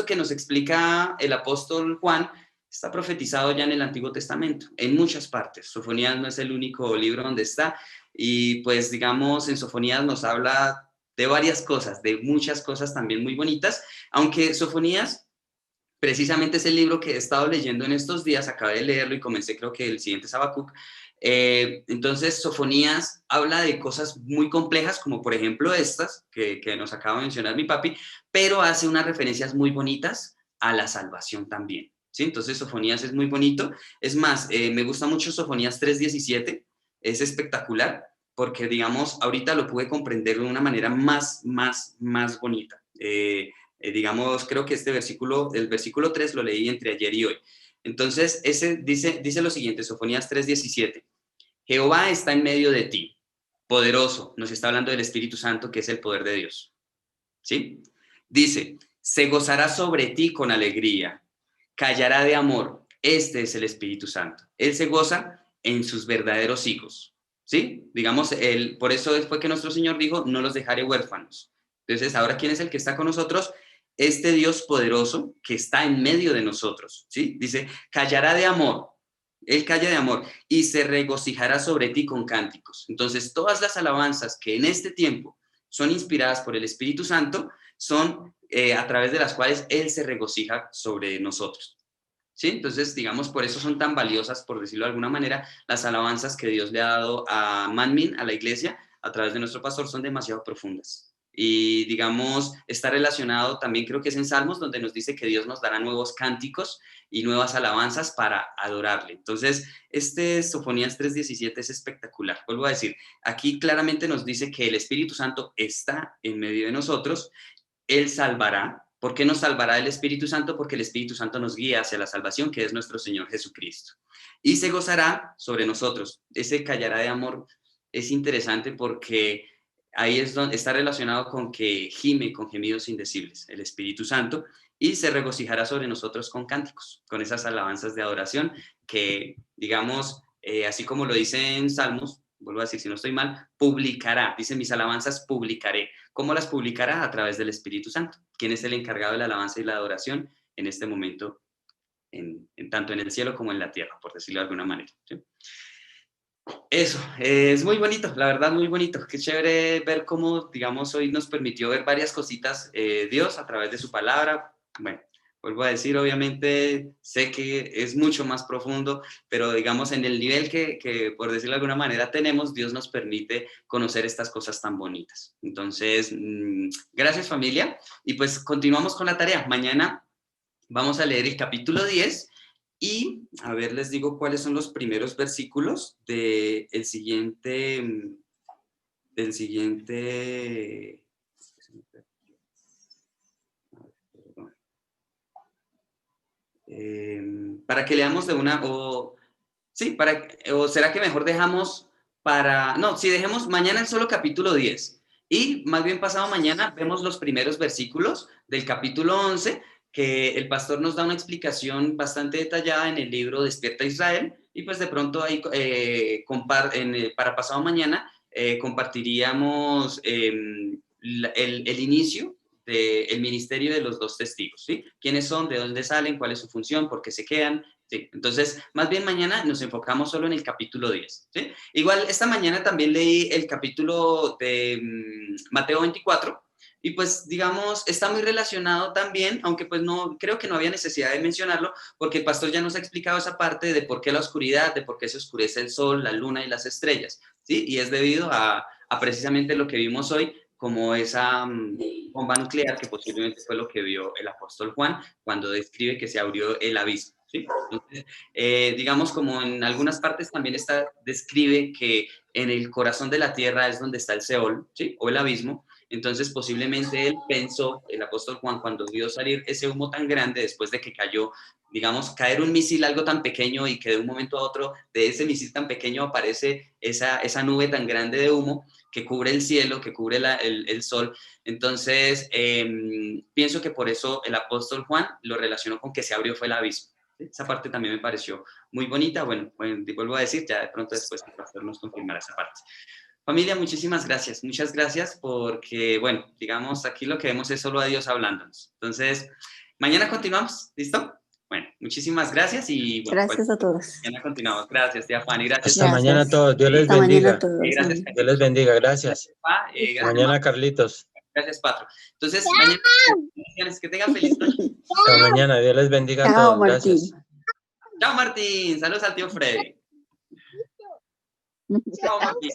que nos explica el apóstol Juan, está profetizado ya en el Antiguo Testamento, en muchas partes. Sofonías no es el único libro donde está, y pues, digamos, en Sofonías nos habla de varias cosas, de muchas cosas también muy bonitas, aunque Sofonías precisamente es el libro que he estado leyendo en estos días, acabé de leerlo y comencé, creo que el siguiente es Habacuc. Entonces, Sofonías habla de cosas muy complejas, como por ejemplo estas que nos acaba de mencionar mi papi, pero hace unas referencias muy bonitas a la salvación también, ¿sí? Entonces, Sofonías es muy bonito. Es más, me gusta mucho Sofonías 3:17, es espectacular, porque, digamos, ahorita lo pude comprender de una manera más bonita. Digamos, creo que el versículo 3 lo leí entre ayer y hoy. Entonces, ese dice lo siguiente, Sofonías 3:17. Jehová está en medio de ti, poderoso. Nos está hablando del Espíritu Santo, que es el poder de Dios, ¿sí? Dice, se gozará sobre ti con alegría, callará de amor. Este es el Espíritu Santo. Él se goza en sus verdaderos hijos, ¿sí? Digamos, por eso fue que nuestro Señor dijo, no los dejaré huérfanos. Entonces, ahora, ¿quién es el que está con nosotros? Este Dios poderoso que está en medio de nosotros, ¿sí? Dice, callará de amor. Él calla de amor y se regocijará sobre ti con cánticos. Entonces, todas las alabanzas que en este tiempo son inspiradas por el Espíritu Santo son a través de las cuales Él se regocija sobre nosotros, ¿sí? Entonces, digamos, por eso son tan valiosas, por decirlo de alguna manera, las alabanzas que Dios le ha dado a Manmin, a la iglesia, a través de nuestro pastor, son demasiado profundas. Y digamos, está relacionado también, creo que es en Salmos, donde nos dice que Dios nos dará nuevos cánticos y nuevas alabanzas para adorarle. Entonces, Sofonías 3:17 es espectacular. Vuelvo a decir, aquí claramente nos dice que el Espíritu Santo está en medio de nosotros. Él salvará. ¿Por qué nos salvará el Espíritu Santo? Porque el Espíritu Santo nos guía hacia la salvación, que es nuestro Señor Jesucristo. Y se gozará sobre nosotros. Ese callará de amor es interesante porque ahí es donde está relacionado con que gime con gemidos indecibles, el Espíritu Santo, y se regocijará sobre nosotros con cánticos, con esas alabanzas de adoración que, digamos, así como lo dice en Salmos, vuelvo a decir, si no estoy mal, publicará, dice mis alabanzas publicaré. ¿Cómo las publicará? A través del Espíritu Santo, quien es el encargado de la alabanza y la adoración en este momento, tanto en el cielo como en la tierra, por decirlo de alguna manera, ¿sí? Eso, es muy bonito, la verdad, muy bonito. Qué chévere ver cómo, digamos, hoy nos permitió ver varias cositas Dios a través de su palabra. Bueno, vuelvo a decir, obviamente, sé que es mucho más profundo, pero digamos, en el nivel que, por decirlo de alguna manera, tenemos, Dios nos permite conocer estas cosas tan bonitas. Entonces, gracias familia. Y pues continuamos con la tarea. Mañana vamos a leer el capítulo 10. Y, a ver, les digo cuáles son los primeros versículos del siguiente, para que leamos de una, o será que mejor dejamos dejemos mañana el solo capítulo 10, y más bien pasado mañana vemos los primeros versículos del capítulo 11, que el pastor nos da una explicación bastante detallada en el libro Despierta Israel, y pues de pronto ahí para pasado mañana compartiríamos el inicio del ministerio de los dos testigos, ¿sí? ¿Quiénes son? ¿De dónde salen? ¿Cuál es su función? ¿Por qué se quedan? Sí. Entonces, más bien mañana nos enfocamos solo en el capítulo 10, ¿sí? Igual esta mañana también leí el capítulo de Mateo 24, y pues, digamos, está muy relacionado también, aunque pues no, creo que no había necesidad de mencionarlo, porque el pastor ya nos ha explicado esa parte de por qué la oscuridad, de por qué se oscurece el sol, la luna y las estrellas, ¿sí? Y es debido a precisamente lo que vimos hoy, como esa bomba nuclear, que posiblemente fue lo que vio el apóstol Juan cuando describe que se abrió el abismo, ¿sí? Entonces, digamos, como en algunas partes también describe que en el corazón de la tierra es donde está el Seol, ¿sí? O el abismo. Entonces, posiblemente él pensó, el apóstol Juan, cuando vio salir ese humo tan grande después de que cayó, digamos, caer un misil, algo tan pequeño, y que de un momento a otro de ese misil tan pequeño aparece esa nube tan grande de humo que cubre el cielo, que cubre el sol. Entonces, pienso que por eso el apóstol Juan lo relacionó con que se abrió fue el abismo. Esa parte también me pareció muy bonita. Bueno, vuelvo a decir, ya de pronto después el pastor nos confirmará esa parte. Familia, muchísimas gracias. Muchas gracias porque, bueno, digamos, aquí lo que vemos es solo a Dios hablándonos. Entonces, mañana continuamos, ¿listo? Bueno, muchísimas gracias y... Bueno, Gracias a todos. Mañana continuamos. Gracias, tía Fanny. Gracias. Hasta mañana a todos. Dios les Hasta mañana bendiga. a todos. Gracias. Dios les bendiga. Gracias. Gracias, Mañana, Carlitos. Gracias, Patro. Entonces, mañana, que tengan feliz noche. Hasta mañana. Dios les bendiga a todos. Martín. Gracias. Chao, Martín. Saludos al tío Freddy. Chao, Martín.